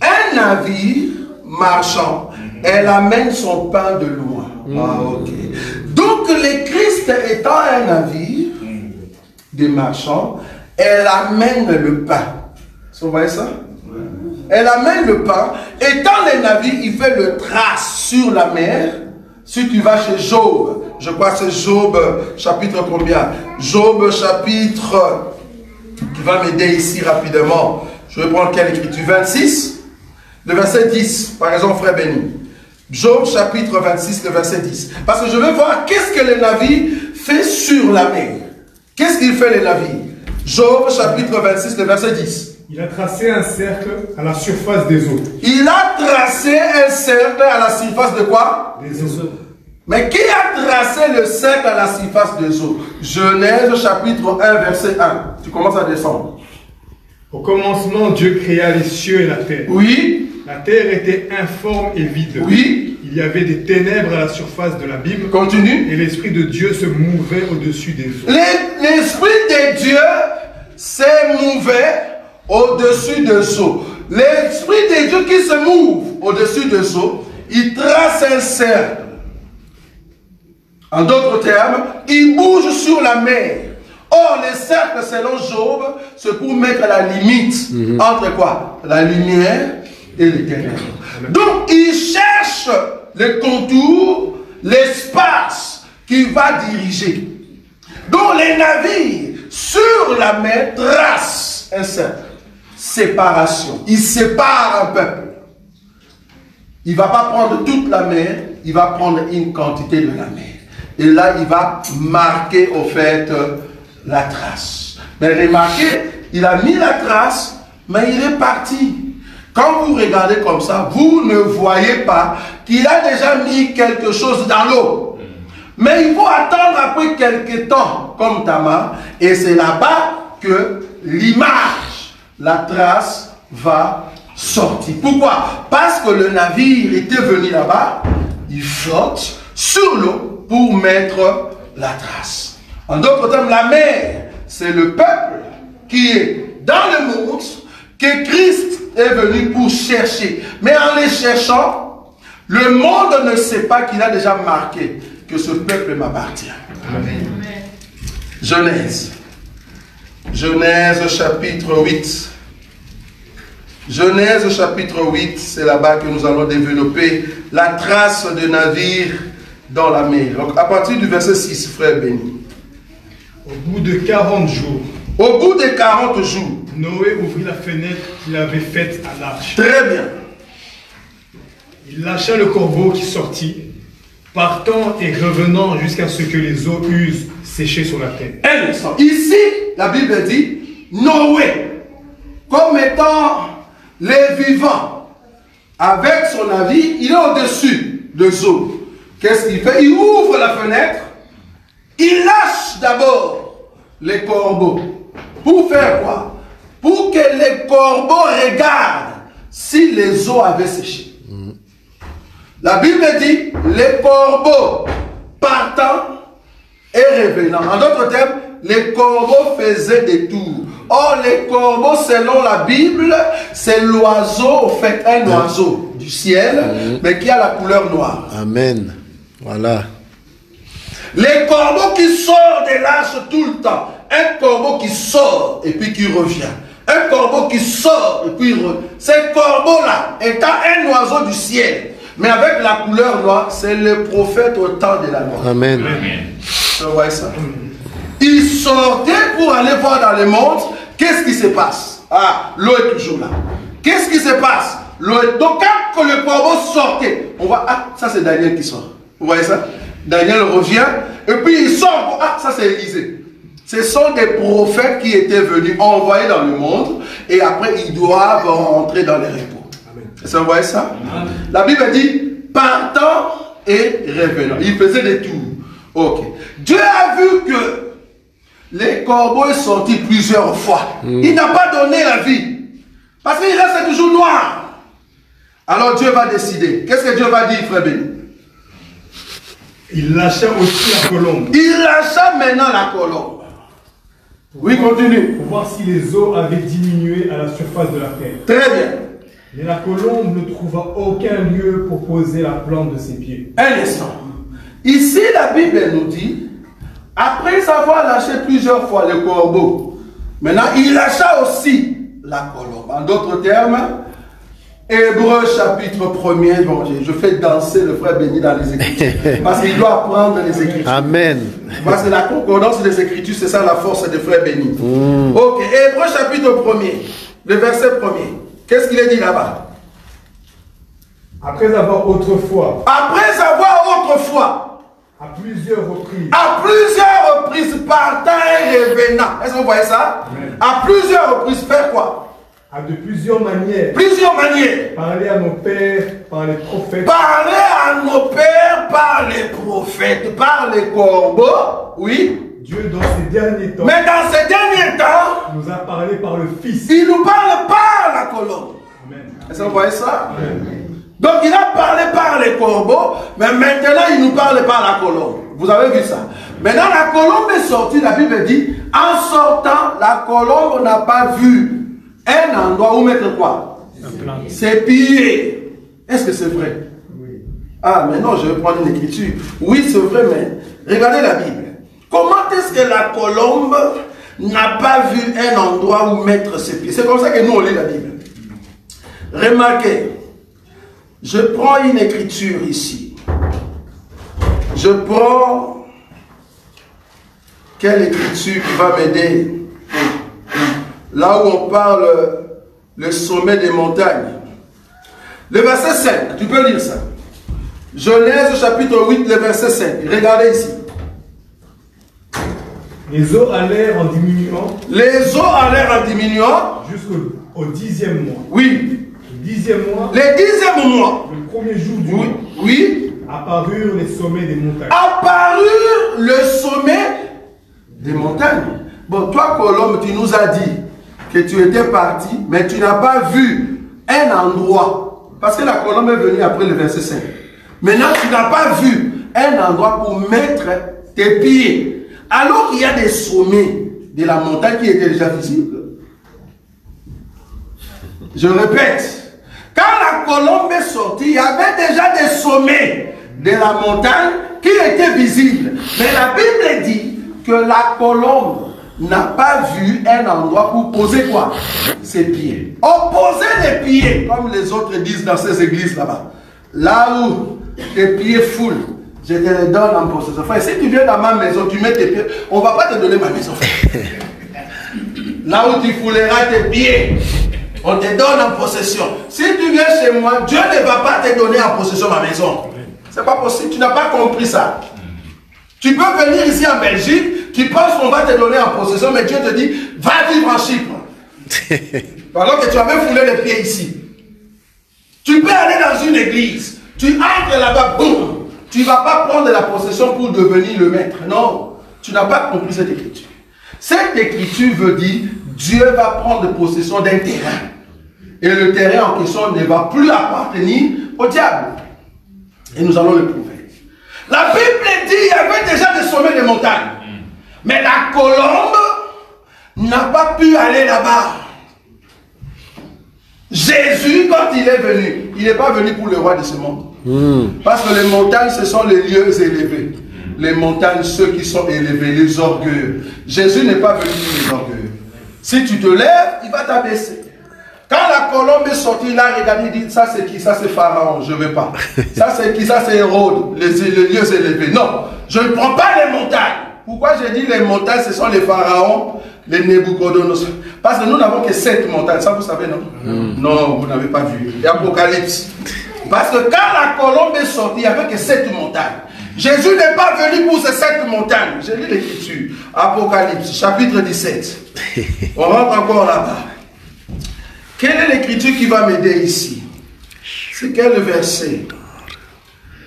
un navire marchand. Elle amène son pain de loin. Ah, ok. Donc le Christ étant un navire des marchands, elle amène le pain. Vous voyez ça? Elle amène le pain. Et dans les navires, il fait le trace sur la mer. Si tu vas chez Job, je crois que c'est Job chapitre combien? Job chapitre, qui va m'aider ici rapidement. Je vais prendre quelle écriture? 26, le verset 10, par exemple, frère Béni. Job chapitre 26, le verset 10. Parce que je veux voir qu'est-ce que le navire fait sur la mer. Qu'est-ce qu'il fait, les navires? Job chapitre 26, le verset 10. Il a tracé un cercle à la surface des eaux. Il a tracé un cercle à la surface de quoi? Des eaux. Mais qui a tracé le cercle à la surface des eaux? Genèse chapitre 1, verset 1. Tu commences à descendre. Au commencement, Dieu créa les cieux et la terre. Oui. La terre était informe et vide. Oui. Il y avait des ténèbres à la surface de l'abîme. Continue. Et l'Esprit de Dieu se mouvait au-dessus des eaux. L'Esprit de Dieu s'est mouvé au-dessus des eaux. L'Esprit de Dieu qui se mouve au-dessus des eaux, il trace un cercle. En d'autres termes, il bouge sur la mer. Or, les cercles, selon Job, c'est pour mettre la limite entre quoi? La lumière et les ténèbres. Donc, il cherche le contour, l'espace qu'il va diriger. Donc, les navires sur la mer tracent un cercle. Séparation. Il sépare un peuple. Il ne va pas prendre toute la mer, il va prendre une quantité de la mer. Et là, il va marquer au fait la trace. Mais remarquez, il a mis la trace, mais il est parti. Quand vous regardez comme ça, vous ne voyez pas qu'il a déjà mis quelque chose dans l'eau. Mais il faut attendre après quelques temps, comme Tamar, et c'est là-bas que l'image, la trace va sortir. Pourquoi? Parce que le navire était venu là-bas, il flotte sur l'eau pour mettre la trace. En d'autres termes, la mer, c'est le peuple qui est dans le monde, que Christ est venu pour chercher. Mais en les cherchant, le monde ne sait pas qu'il a déjà marqué que ce peuple m'appartient. Amen. Genèse. Genèse chapitre 8. Genèse chapitre 8, c'est là-bas que nous allons développer la trace de navire dans la mer. Donc à partir du verset 6, frère Béni. Au bout de 40 jours. Au bout de 40 jours. Noé ouvrit la fenêtre qu'il avait faite à l'arche. Très bien. Il lâcha le corbeau qui sortit, partant et revenant jusqu'à ce que les eaux eussent séché sur la terre. Un instant. Ici, la Bible dit Noé, comme étant les vivants, avec son navire, il est au-dessus des eaux. Qu'est-ce qu'il fait? Il ouvre la fenêtre, il lâche d'abord les corbeaux. Pour faire quoi? Pour que les corbeaux regardent si les eaux avaient séché. La Bible dit, les corbeaux partant et revenant. En d'autres termes, les corbeaux faisaient des tours. Or, les corbeaux, selon la Bible, c'est l'oiseau, en fait, un oiseau du ciel, mais qui a la couleur noire. Amen. Voilà. Les corbeaux qui sortent de l'arche tout le temps. Un corbeau qui sort et puis qui revient. Un corbeau qui sort et puis revient. Ces corbeaux-là, étant un oiseau du ciel, mais avec la couleur noire, c'est le prophète au temps de la loi. Amen. Vous voyez ça? Il sortait pour aller voir dans le monde. Qu'est-ce qui se passe? Ah, l'eau est toujours là. Qu'est-ce qui se passe? L'eau est... Donc quand le corbeau sortait, on voit, ah, ça c'est Daniel qui sort. Vous voyez ça? Daniel revient, et puis il sort, ah, ça c'est Élisée. Ce sont des prophètes qui étaient venus envoyés dans le monde, et après ils doivent rentrer dans les repos. Est-ce que vous voyez ça? Amen. La Bible dit, partant et revenant. Il faisait des tours. Ok. Dieu a vu que les corbeaux sont sortis plusieurs fois. Il n'a pas donné la vie. Parce qu'il reste toujours noir. Alors Dieu va décider. Qu'est-ce que Dieu va dire, frère Béni? Il lâcha aussi la colombe. Il lâcha maintenant la colombe. Oui, continue. Pour voir si les eaux avaient diminué à la surface de la terre. Très bien. Mais la colombe ne trouva aucun lieu pour poser la plante de ses pieds. Un instant. Ici, la Bible nous dit, après avoir lâché plusieurs fois le corbeau, maintenant il lâcha aussi la colombe. En d'autres termes, Hébreux chapitre 1er, bon, je fais danser le frère béni dans les Écritures, parce qu'il doit apprendre les Écritures. Amen. Parce que la concordance des Écritures, c'est ça la force des frères bénis. Ok, Hébreux chapitre 1er, le verset 1er. Qu'est-ce qu'il est dit là-bas? Après avoir autrefois, à plusieurs reprises, partant et revenant. Est-ce que vous voyez ça? Amen. À plusieurs reprises, faire quoi? de plusieurs manières, parler à nos pères par les prophètes, par les prophètes, par les corbeaux, oui. Dieu dans ces derniers temps, Mais dans ces derniers temps, nous a parlé par le Fils. il nous parle par la colombe. Amen. Est-ce que vous voyez ça? Amen. Donc il a parlé par les corbeaux, mais maintenant il nous parle par la colombe. Vous avez vu ça? Maintenant la colombe est sortie, la Bible dit, en sortant, la colombe n'a pas vu un endroit où mettre quoi? Ses pieds. Est-ce que c'est vrai? Oui. Ah, mais non, je vais prendre une écriture. Oui, c'est vrai, mais regardez la Bible. Comment est-ce que la colombe n'a pas vu un endroit où mettre ses pieds? C'est comme ça que nous on lit la Bible. Remarquez, je prends une écriture ici. Je prends quelle écriture qui va m'aider? Là où on parle le sommet des montagnes. Le verset 5, tu peux lire ça. Genèse chapitre 8, le verset 5. Regardez ici. Les eaux allèrent en diminuant. Les eaux allèrent en diminuant. Jusqu'au 10e mois. Oui. Le 10e mois. Les 10e mois. Le premier jour du Oui. mois. Oui. Apparurent les sommets des montagnes. Apparurent le sommet des montagnes. Bon, toi, Colombe, tu nous as dit que tu étais parti, mais tu n'as pas vu un endroit. Parce que la colombe est venue après le verset 5. Maintenant, tu n'as pas vu un endroit pour mettre tes pieds. Alors qu'il y a des sommets de la montagne qui étaient déjà visibles. Je répète, quand la colombe est sortie, il y avait déjà des sommets de la montagne qui étaient visibles. Mais la Bible dit que la colombe n'a pas vu un endroit pour poser quoi? Ses pieds. Opposer les pieds, comme les autres disent dans ces églises là-bas. Là où tes pieds foulent, je te les donne en possession. Frère, si tu viens dans ma maison, tu mets tes pieds, on ne va pas te donner ma maison. Là où tu fouleras tes pieds, on te donne en possession. Si tu viens chez moi, Dieu ne va pas te donner en possession ma maison. C'est pas possible, tu n'as pas compris ça. Tu peux venir ici en Belgique, tu penses qu'on va te donner en possession, mais Dieu te dit, va vivre en Chypre. Alors que tu avais foulé les pieds ici. Tu peux aller dans une église, tu entres là-bas, boum. Tu ne vas pas prendre la possession pour devenir le maître. Non, tu n'as pas compris cette écriture. Cette écriture veut dire, Dieu va prendre possession d'un terrain. Et le terrain en question ne va plus appartenir au diable. Et nous allons le prouver. La Bible dit qu'il y avait déjà des sommets de montagnes. Mais la colombe n'a pas pu aller là-bas. Jésus, quand il est venu, il n'est pas venu pour le roi de ce monde. Parce que les montagnes, ce sont les lieux élevés. Les montagnes, ceux qui sont élevés, les orgueilleux. Jésus n'est pas venu pour les orgueilleurs. Si tu te lèves, il va t'abaisser. Quand la colombe est sortie, il a regardé, il dit, ça c'est qui? Ça c'est Pharaon, je ne veux pas. Ça c'est qui? Ça c'est Hérode, les lieux élevés. Non, je ne prends pas les montagnes. Pourquoi j'ai dit les montagnes, ce sont les pharaons, les Nebuchadnezzar? Parce que nous n'avons que 7 montagnes, ça vous savez, non? Non, vous n'avez pas vu. Il y a Apocalypse. Parce que quand la colombe est sortie, il n'y avait que 7 montagnes. Jésus n'est pas venu pour ces 7 montagnes. J'ai lu l'écriture. Apocalypse, chapitre 17. On rentre encore là-bas. Quelle est l'écriture qui va m'aider ici? C'est quel verset?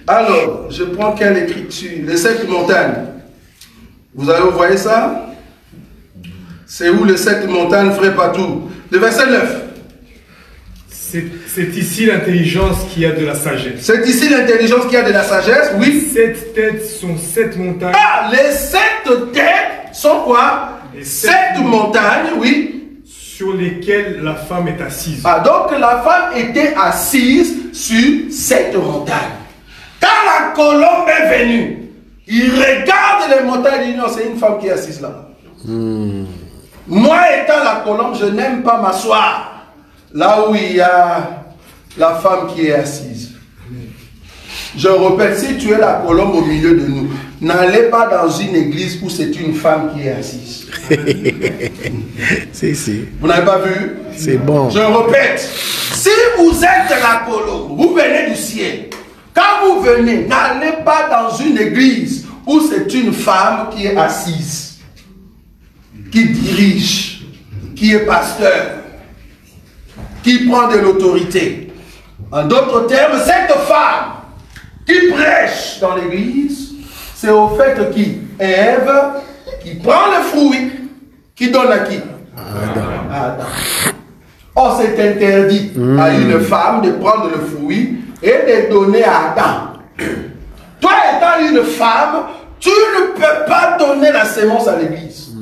Alors, je prends quelle écriture? Les 7 montagnes. Vous voyez ça? C'est où les 7 montagnes, frère Patou? Le verset 9. C'est C'est ici l'intelligence qui a de la sagesse. C'est ici l'intelligence qui a de la sagesse, oui. 7 têtes sont 7 montagnes. Ah, les 7 têtes sont quoi? Les 7 montagnes, oui. Sur lesquelles la femme est assise. Ah, donc la femme était assise sur 7 montagnes. Quand la colombe est venue, il regarde les montagnes, il dit non, c'est une femme qui est assise là. Moi étant la colombe, je n'aime pas m'asseoir là où il y a la femme qui est assise. Je répète, si tu es la colombe au milieu de nous, n'allez pas dans une église où c'est une femme qui est assise. Si. Vous n'avez pas vu? C'est bon. Je répète, si vous êtes la colombe, vous venez du ciel. Quand vous venez, n'allez pas dans une église où c'est une femme qui est assise, qui dirige, qui est pasteur, qui prend de l'autorité. En d'autres termes, cette femme qui prêche dans l'église, c'est au fait qui Ève, qui prend le fruit, qui donne à qui? Adam. Or, c'est interdit à une femme de prendre le fruit et de donner à Adam. Toi étant une femme, tu ne peux pas donner la sémence à l'église.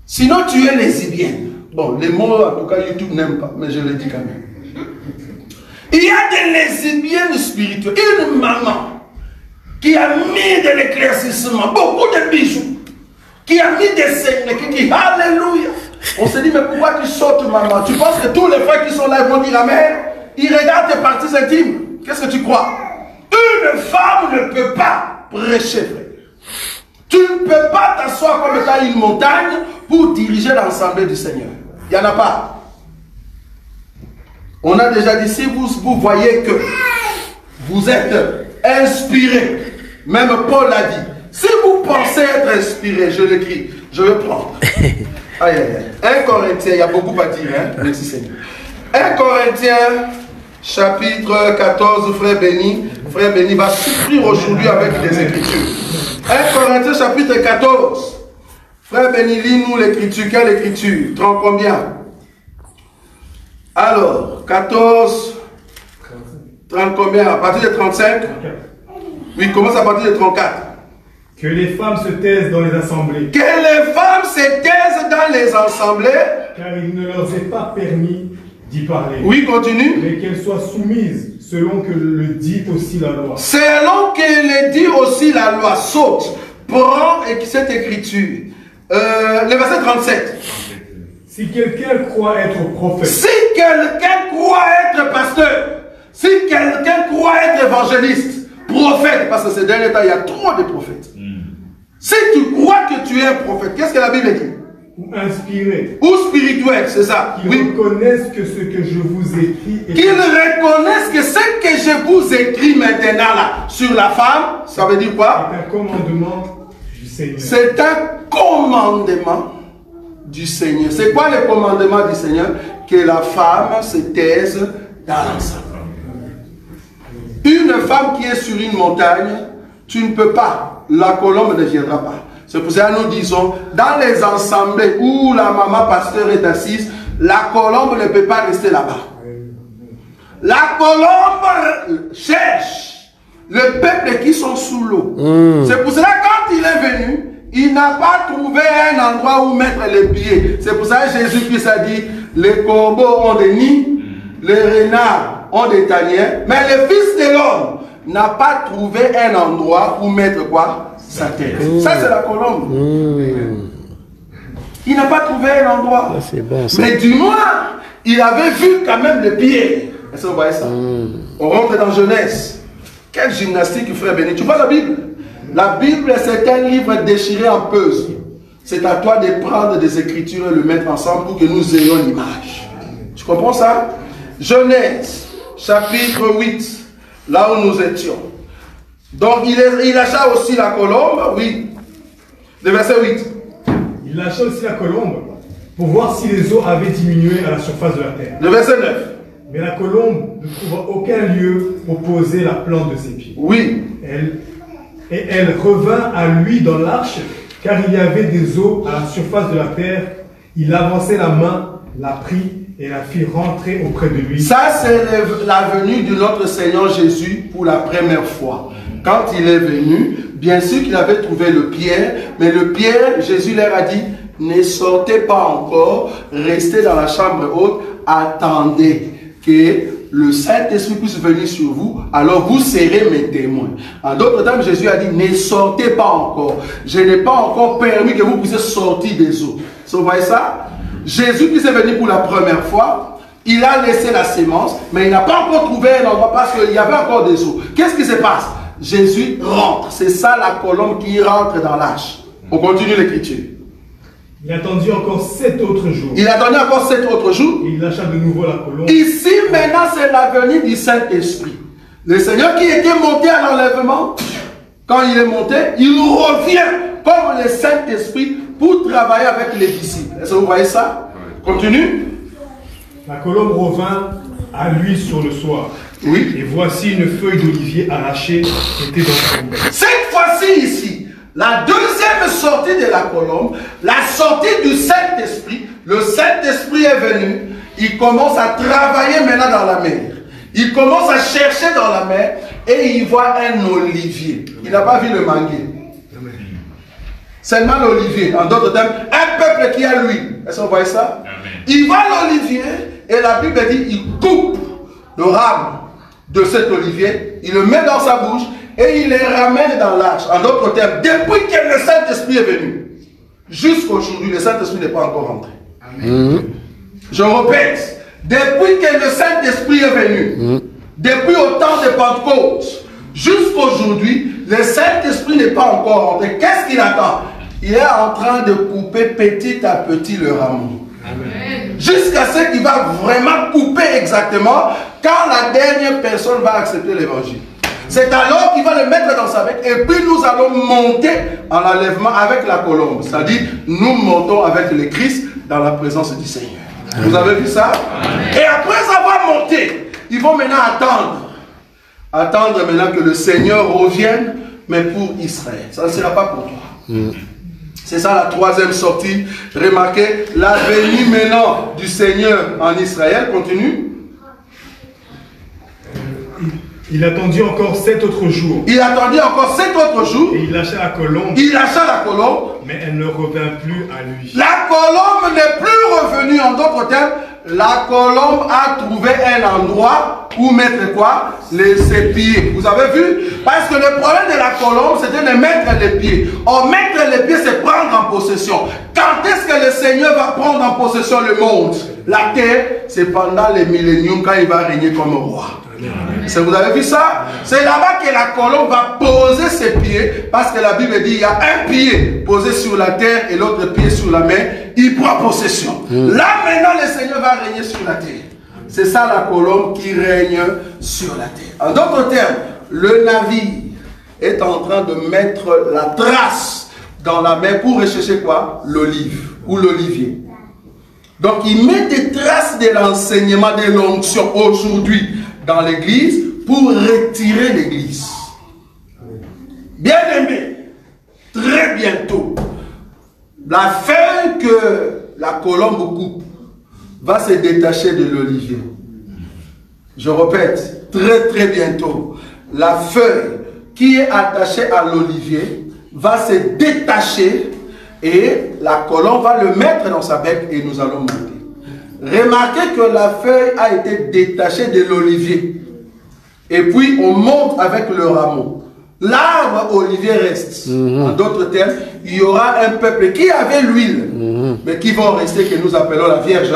Sinon, tu es lesbienne. Bon, les mots, en tout cas, YouTube n'aime pas, mais je le dis quand même. Il y a des lesbiennes spirituelles. Une maman qui a mis de l'éclaircissement, beaucoup de bijoux, qui a mis des signes, qui dit Alléluia. On se dit, mais pourquoi tu sautes, maman? Tu penses que tous les frères qui sont là vont dire Amen? Ils regardent tes parties intimes. Qu'est-ce que tu crois? Une femme ne peut pas prêcher, frère. Tu ne peux pas t'asseoir comme étant une montagne pour diriger l'assemblée du Seigneur. Il n'y en a pas. On a déjà dit, si vous voyez que vous êtes inspiré, même Paul l'a dit, si vous pensez être inspiré, je l'écris, je vais prendre. Aïe, aïe, aïe. 1 Corinthiens, il y a beaucoup à dire, hein? Merci Seigneur. 1 Corinthiens, chapitre 14, frère Béni va souffrir aujourd'hui avec les Écritures. 1 Corinthiens, chapitre 14. Frère Béni, lis-nous l'écriture. Quelle écriture? 30 combien? Alors, 14, 30 combien? À partir de 35? Oui, commence à partir de 34. Que les femmes se taisent dans les assemblées. Que les femmes se taisent dans les assemblées. Car il ne leur est pas permis d'y parler. Oui, continue. Mais qu'elles soient soumises selon que le dit aussi la loi. Selon que le dit aussi la loi. Saute. Prends cette écriture. Le verset 37. Si quelqu'un croit être prophète. Si quelqu'un croit être pasteur. Si quelqu'un croit être évangéliste. Prophète. Parce que ces derniers temps, il y a trop de prophètes. Si tu crois que tu es un prophète, qu'est-ce que la Bible dit? Ou inspiré. Ou spirituel, c'est ça. Qu'ils reconnaissent que ce que je vous écris est... Qu'ils reconnaissent que ce que je vous écris maintenant là, sur la femme, ça veut dire quoi? C'est un commandement du Seigneur. C'est un commandement du Seigneur. C'est quoi le commandement du Seigneur? Que la femme se taise dans l'ensemble. Une femme qui est sur une montagne, tu ne peux pas. La colombe ne viendra pas. C'est pour ça que nous disons, dans les assemblées où la maman pasteur est assise, la colombe ne peut pas rester là-bas. La colombe cherche le peuple qui sont sous l'eau. C'est pour cela que quand il est venu, il n'a pas trouvé un endroit où mettre les pieds. C'est pour ça que Jésus-Christ a dit, les corbeaux ont des nids, les renards ont des tanières, mais le Fils de l'homme n'a pas trouvé un endroit où mettre quoi? Sa tête. Ça, c'est la colombe. Il n'a pas trouvé un endroit. Bon, mais du moins, il avait vu quand même les pieds. Est-ce que vous voyez ça? On rentre dans Genèse. Quelle gymnastique, frère Béni. Tu vois la Bible? La Bible, c'est un livre déchiré en puzzle. C'est à toi de prendre des écritures et le mettre ensemble pour que nous ayons l'image. Tu comprends ça? Genèse, chapitre 8. Là où nous étions. Donc il lâcha aussi la colombe, oui. Le verset 8. Il lâcha aussi la colombe pour voir si les eaux avaient diminué à la surface de la terre. Le verset 9. Mais la colombe ne trouva aucun lieu pour poser la plante de ses pieds. Oui. Elle revint à lui dans l'arche, car il y avait des eaux à la surface de la terre. Il avançait la main, la prit et la fit rentrer auprès de lui. Ça, c'est la venue de notre Seigneur Jésus pour la première fois. Quand il est venu, bien sûr qu'il avait trouvé le Pierre, mais le Pierre, Jésus leur a dit, ne sortez pas encore, restez dans la chambre haute, attendez que le Saint-Esprit puisse venir sur vous, alors vous serez mes témoins. En d'autres termes, Jésus a dit, ne sortez pas encore. Je n'ai pas encore permis que vous puissiez sortir des eaux. Vous voyez ça? Jésus qui est venu pour la première fois, il a laissé la sémence, mais il n'a pas encore trouvé un endroit parce qu'il y avait encore des eaux. Qu'est-ce qui se passe? Jésus rentre. C'est ça la colombe qui rentre dans l'arche. On continue l'écriture. Il attendit encore 7 autres jours. Il attendit encore 7 autres jours. Et il lâcha de nouveau la colombe. Ici, maintenant, c'est la venue du Saint-Esprit. Le Seigneur qui était monté à l'enlèvement, quand il est monté, il revient comme le Saint-Esprit pour travailler avec les disciples. Est-ce que vous voyez ça? Continue. La colombe revint à lui sur le soir. Oui. Et voici une feuille d'olivier arrachée était dans son bec. Cette fois-ci ici, la deuxième sortie de la colombe, la sortie du Saint-Esprit, le Saint-Esprit est venu, il commence à travailler maintenant dans la mer. Il commence à chercher dans la mer et il voit un olivier. Il n'a pas vu le manguier. Seulement l'olivier. En d'autres termes, un peuple qui a l'huile. Est-ce que vous voyez ça? Il voit l'olivier et la Bible dit il coupe le rame de cet olivier, il le met dans sa bouche et il les ramène dans l'arche. En d'autres termes, depuis que le Saint-Esprit est venu, jusqu'aujourd'hui, le Saint-Esprit n'est pas encore rentré. Je répète, depuis que le Saint-Esprit est venu, depuis au temps de Pentecôte, jusqu'aujourd'hui, le Saint-Esprit n'est pas encore rentré. Qu'est-ce qu'il attend? Il est en train de couper petit à petit le rameau. Jusqu'à ce qu'il va vraiment couper exactement quand la dernière personne va accepter l'évangile. C'est alors qu'il va le mettre dans sa bec et puis nous allons monter en enlèvement avec la colombe. C'est-à-dire, nous montons avec le Christ dans la présence du Seigneur. Vous avez vu ça? Et après avoir monté, ils vont maintenant attendre maintenant que le Seigneur revienne, mais pour Israël. Ça ne sera pas pour toi. C'est ça la troisième sortie. Remarquez la venue maintenant du Seigneur en Israël. Continue. Il attendit encore 7 autres jours. Il attendit encore 7 autres jours. Et il lâcha la colombe. Il lâcha la colombe. Mais elle ne revint plus à lui. La colombe n'est plus revenue. En d'autres termes, la colombe a trouvé un endroit où mettre quoi? Ses pieds. Vous avez vu? Parce que le problème de la colombe, c'était de mettre les pieds. Or, mettre les pieds, c'est prendre en possession. Quand est-ce que le Seigneur va prendre en possession le monde? La terre, c'est pendant les milléniums quand il va régner comme roi. Vous avez vu ça? C'est là-bas que la colombe va poser ses pieds, parce que la Bible dit il y a un pied posé sur la terre et l'autre pied sur la mer. Il prend possession. Là maintenant le Seigneur va régner sur la terre. C'est ça la colombe qui règne sur la terre. En d'autres termes, le navire est en train de mettre la trace dans la mer pour rechercher quoi? L'olive ou l'olivier. Donc il met des traces de l'enseignement de l'onction aujourd'hui dans l'église pour retirer l'église. Bien aimé, très bientôt, la feuille que la colombe coupe va se détacher de l'olivier. Je répète, très bientôt, la feuille qui est attachée à l'olivier va se détacher et la colombe va le mettre dans sa bec et nous allons monter. Remarquez que la feuille a été détachée de l'olivier. Et puis on monte avec le rameau. L'arbre olivier reste. En d'autres termes, il y aura un peuple qui avait l'huile, mais qui vont rester, que nous appelons la Vierge.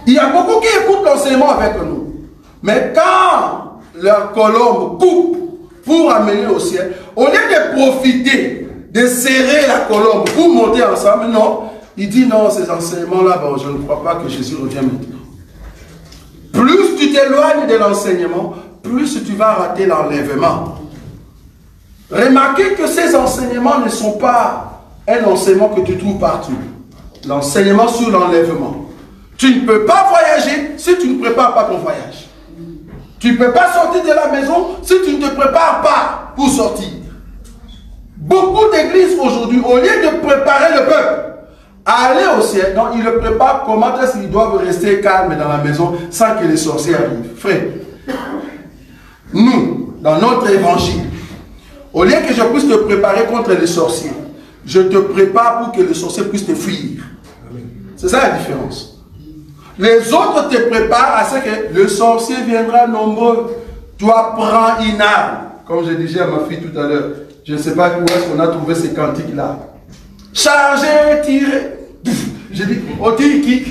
Il y a beaucoup qui écoutent l'enseignement avec nous. Mais quand la colombe coupe pour amener au ciel, au lieu de profiter, de serrer la colombe pour monter ensemble, non. Il dit non, ces enseignements-là, bon, je ne crois pas que Jésus revienne maintenant. Plus tu t'éloignes de l'enseignement, plus tu vas rater l'enlèvement. Remarquez que ces enseignements ne sont pas un enseignement que tu trouves partout. L'enseignement sur l'enlèvement. Tu ne peux pas voyager si tu ne prépares pas ton voyage. Tu ne peux pas sortir de la maison si tu ne te prépares pas pour sortir. Beaucoup d'églises aujourd'hui, au lieu de préparer le peuple aller au ciel. Donc il le prépare comment est-ce qu'ils doivent rester calmes dans la maison sans que les sorciers arrivent. Frère, nous, dans notre évangile, au lieu que je puisse te préparer contre les sorciers, je te prépare pour que les sorciers puissent te fuir. C'est ça la différence. Les autres te préparent à ce que le sorcier viendra nombreux. Toi, prends une arme. Comme je disais à ma fille tout à l'heure, je ne sais pas où est-ce qu'on a trouvé ces cantiques-là. Charger, tirer. J'ai dit, on tire qui?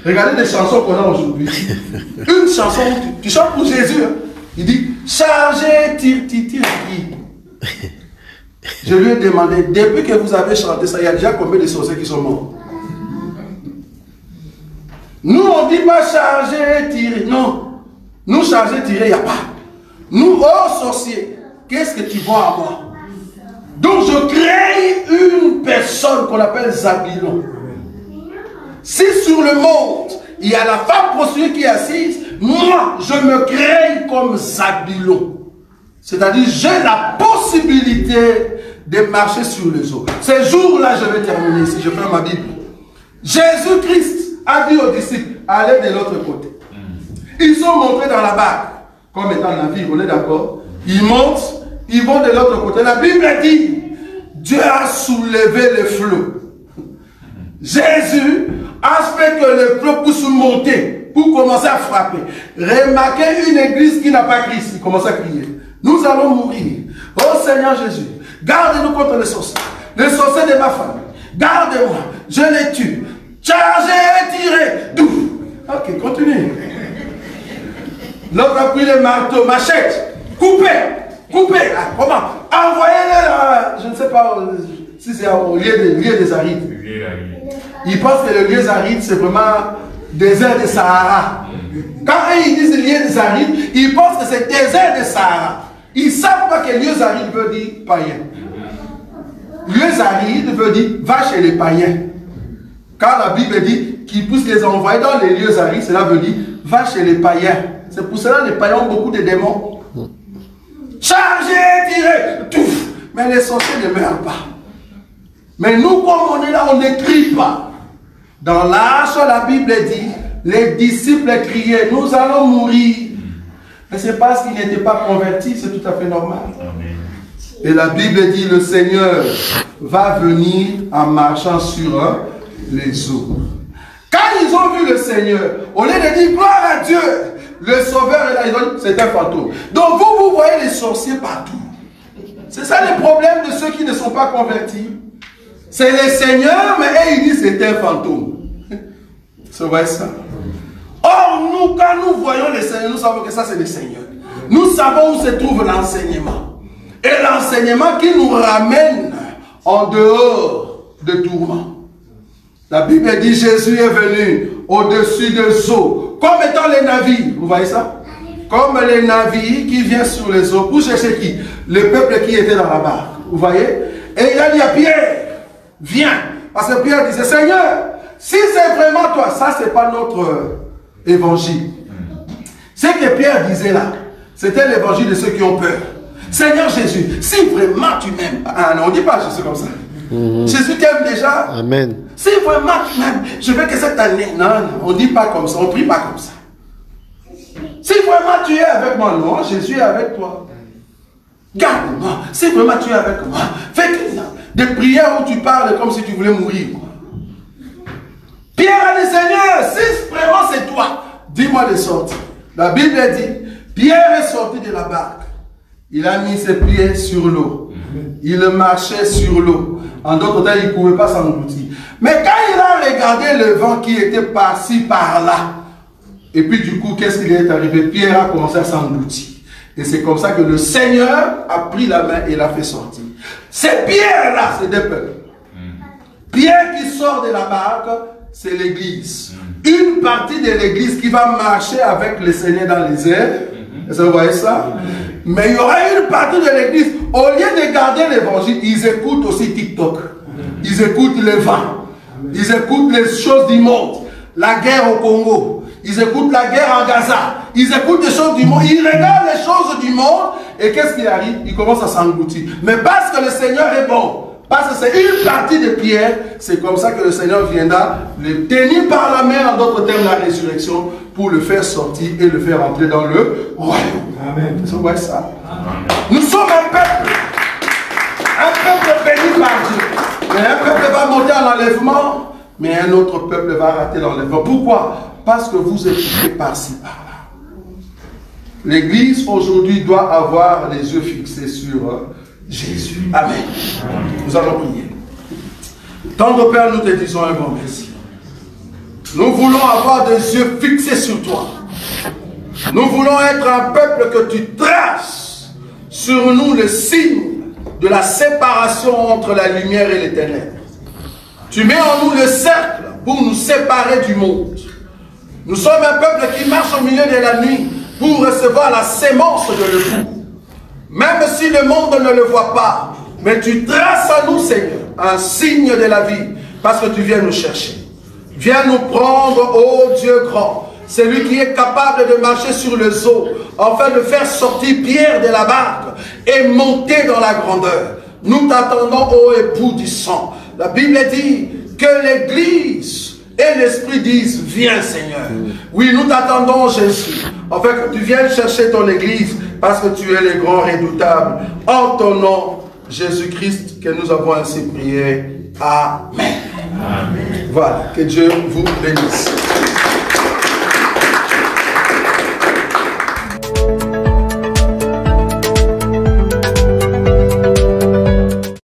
Regardez les chansons qu'on a aujourd'hui. Une chanson, tu chantes pour Jésus. Hein? Il dit, charger, tire qui? Je lui ai demandé, depuis que vous avez chanté ça, il y a déjà combien de sorciers qui sont morts? Nous, on ne dit pas charger, tirer. Non. Nous, charger, tirer, il n'y a pas. Nous, oh sorcier, qu'est-ce que tu vois à moi? Donc, je crée une personne qu'on appelle Zabylon. Si sur le monde, il y a la femme prostituée qui est assise, moi, je me crée comme Zabylon. C'est-à-dire, j'ai la possibilité de marcher sur les eaux. Ces jours-là, je vais terminer ici, je ferme ma Bible. Jésus-Christ a dit aux disciples, allez de l'autre côté. Ils sont montés dans la barque, comme étant navire, on est d'accord? Ils montent, ils vont de l'autre côté. La Bible dit, Dieu a soulevé le flot. Jésus a fait que le flot puisse monter pour commencer à frapper. Remarquez une église qui n'a pas Christ, il commence à crier. Nous allons mourir. Oh Seigneur Jésus, garde-nous contre les sorciers de ma famille. Garde-moi, je les tue. Chargez, tirez, tout. Ok, continue. L'autre a pris le marteau, machette, coupez. Ah, comment? Envoyez-les là, je ne sais pas si c'est au lieu des arides. Ils pensent que le lieu aride, c'est vraiment désert de Sahara. Quand ils disent lieu des arides, ils pensent que c'est désert de Sahara. Ils ne savent pas que lieu aride veut dire païen. Lieu aride veut dire va chez les païens. Quand la Bible dit qu'ils puissent les envoyer dans les lieux arides, cela veut dire va chez les païens. C'est pour cela que les païens ont beaucoup de démons. Chargez, tirez, tout. Mais les sorciers ne meurent pas. Mais nous, comme on est là, on ne crie pas. Dans l'arche, la Bible dit, les disciples criaient, nous allons mourir. Mais c'est parce qu'ils n'étaient pas convertis, c'est tout à fait normal. Amen. Et la Bible dit, le Seigneur va venir en marchant sur les eaux. Quand ils ont vu le Seigneur, au lieu de dire gloire à Dieu, le Sauveur est là, ils ont dit c'est un fantôme. Donc vous voyez les sorciers partout. C'est ça le problème de ceux qui ne sont pas convertis. C'est le Seigneur, mais eux, ils disent c'est un fantôme. C'est vrai ça. Or, nous, quand nous voyons le Seigneur, nous savons que ça c'est le Seigneur. Nous savons où se trouve l'enseignement. Et l'enseignement qui nous ramène en dehors de tourments. La Bible dit Jésus est venu au-dessus des eaux, comme étant les navires. Vous voyez ça? Comme les navires qui viennent sur les eaux. Pour chercher qui? Le peuple qui était dans la barque. Vous voyez? Et il a dit à Pierre, viens. Parce que Pierre disait, Seigneur, si c'est vraiment toi, ça c'est pas notre évangile. Ce que Pierre disait là, c'était l'évangile de ceux qui ont peur. Seigneur Jésus, si vraiment tu m'aimes, ah non, on ne dit pas Jésus comme ça. Jésus t'aime déjà. Amen. Si vraiment tu m'aimes, je veux que cette année, non, on ne dit pas comme ça, on ne prie pas comme ça. Si vraiment tu es avec moi, non, Jésus est avec toi. Garde-moi. Si vraiment tu es avec moi, fais des prières où tu parles comme si tu voulais mourir. Pierre a dit, Seigneur, si vraiment c'est toi, dis-moi de sortir. La Bible dit, Pierre est sorti de la barque. Il a mis ses pieds sur l'eau. Il marchait sur l'eau. En d'autres temps, il ne pouvait pas s'engloutir. Mais quand il a regardé le vent qui était par-ci, par-là, et puis du coup, qu'est-ce qui est arrivé? Pierre a commencé à s'engloutir. Et c'est comme ça que le Seigneur a pris la main et l'a fait sortir. C'est Pierre-là, c'est des peuples. Pierre qui sort de la barque, c'est l'église. Une partie de l'église qui va marcher avec le Seigneur dans les airs. Vous voyez ça? Mais il y aura une partie de l'église, au lieu de garder l'évangile, ils écoutent aussi TikTok. Ils écoutent le vent. Ils écoutent les choses du monde. La guerre au Congo. Ils écoutent la guerre en Gaza. Ils écoutent les choses du monde. Ils regardent les choses du monde. Et qu'est-ce qui arrive? Ils commencent à s'engloutir. Mais parce que le Seigneur est bon, Parce que c'est une partie de Pierre. C'est comme ça que le Seigneur viendra le tenir par la main, en d'autres termes, la résurrection, pour le faire sortir et le faire entrer dans le royaume. Amen. Vous voyez ça? Nous sommes un peuple béni par Dieu. Mais un peuple va monter en enlèvement, mais un autre peuple va rater l'enlèvement. Pourquoi? Parce que vous écoutez par-ci, par-là. L'Église aujourd'hui doit avoir les yeux fixés sur Jésus. Amen. Nous allons prier. Tendre Père, nous te disons un grand merci. Nous voulons avoir des yeux fixés sur toi. Nous voulons être un peuple que tu traces sur nous le signe de la séparation entre la lumière et les ténèbres. Tu mets en nous le cercle pour nous séparer du monde. Nous sommes un peuple qui marche au milieu de la nuit pour recevoir la sémence de l'époux. Même si le monde ne le voit pas, mais tu traces à nous, Seigneur, un signe de la vie, parce que tu viens nous chercher. Viens nous prendre, ô Dieu grand, celui qui est capable de marcher sur les eaux, afin de faire sortir Pierre de la barque et monter dans la grandeur. Nous t'attendons, ô époux du sang. La Bible dit que l'Église et l'Esprit disent, viens Seigneur. Oui, nous t'attendons Jésus, afin que tu viennes chercher ton Église, parce que tu es le grand redoutable. En ton nom, Jésus-Christ, que nous avons ainsi prié. Amen. Amen. Voilà, que Dieu vous bénisse.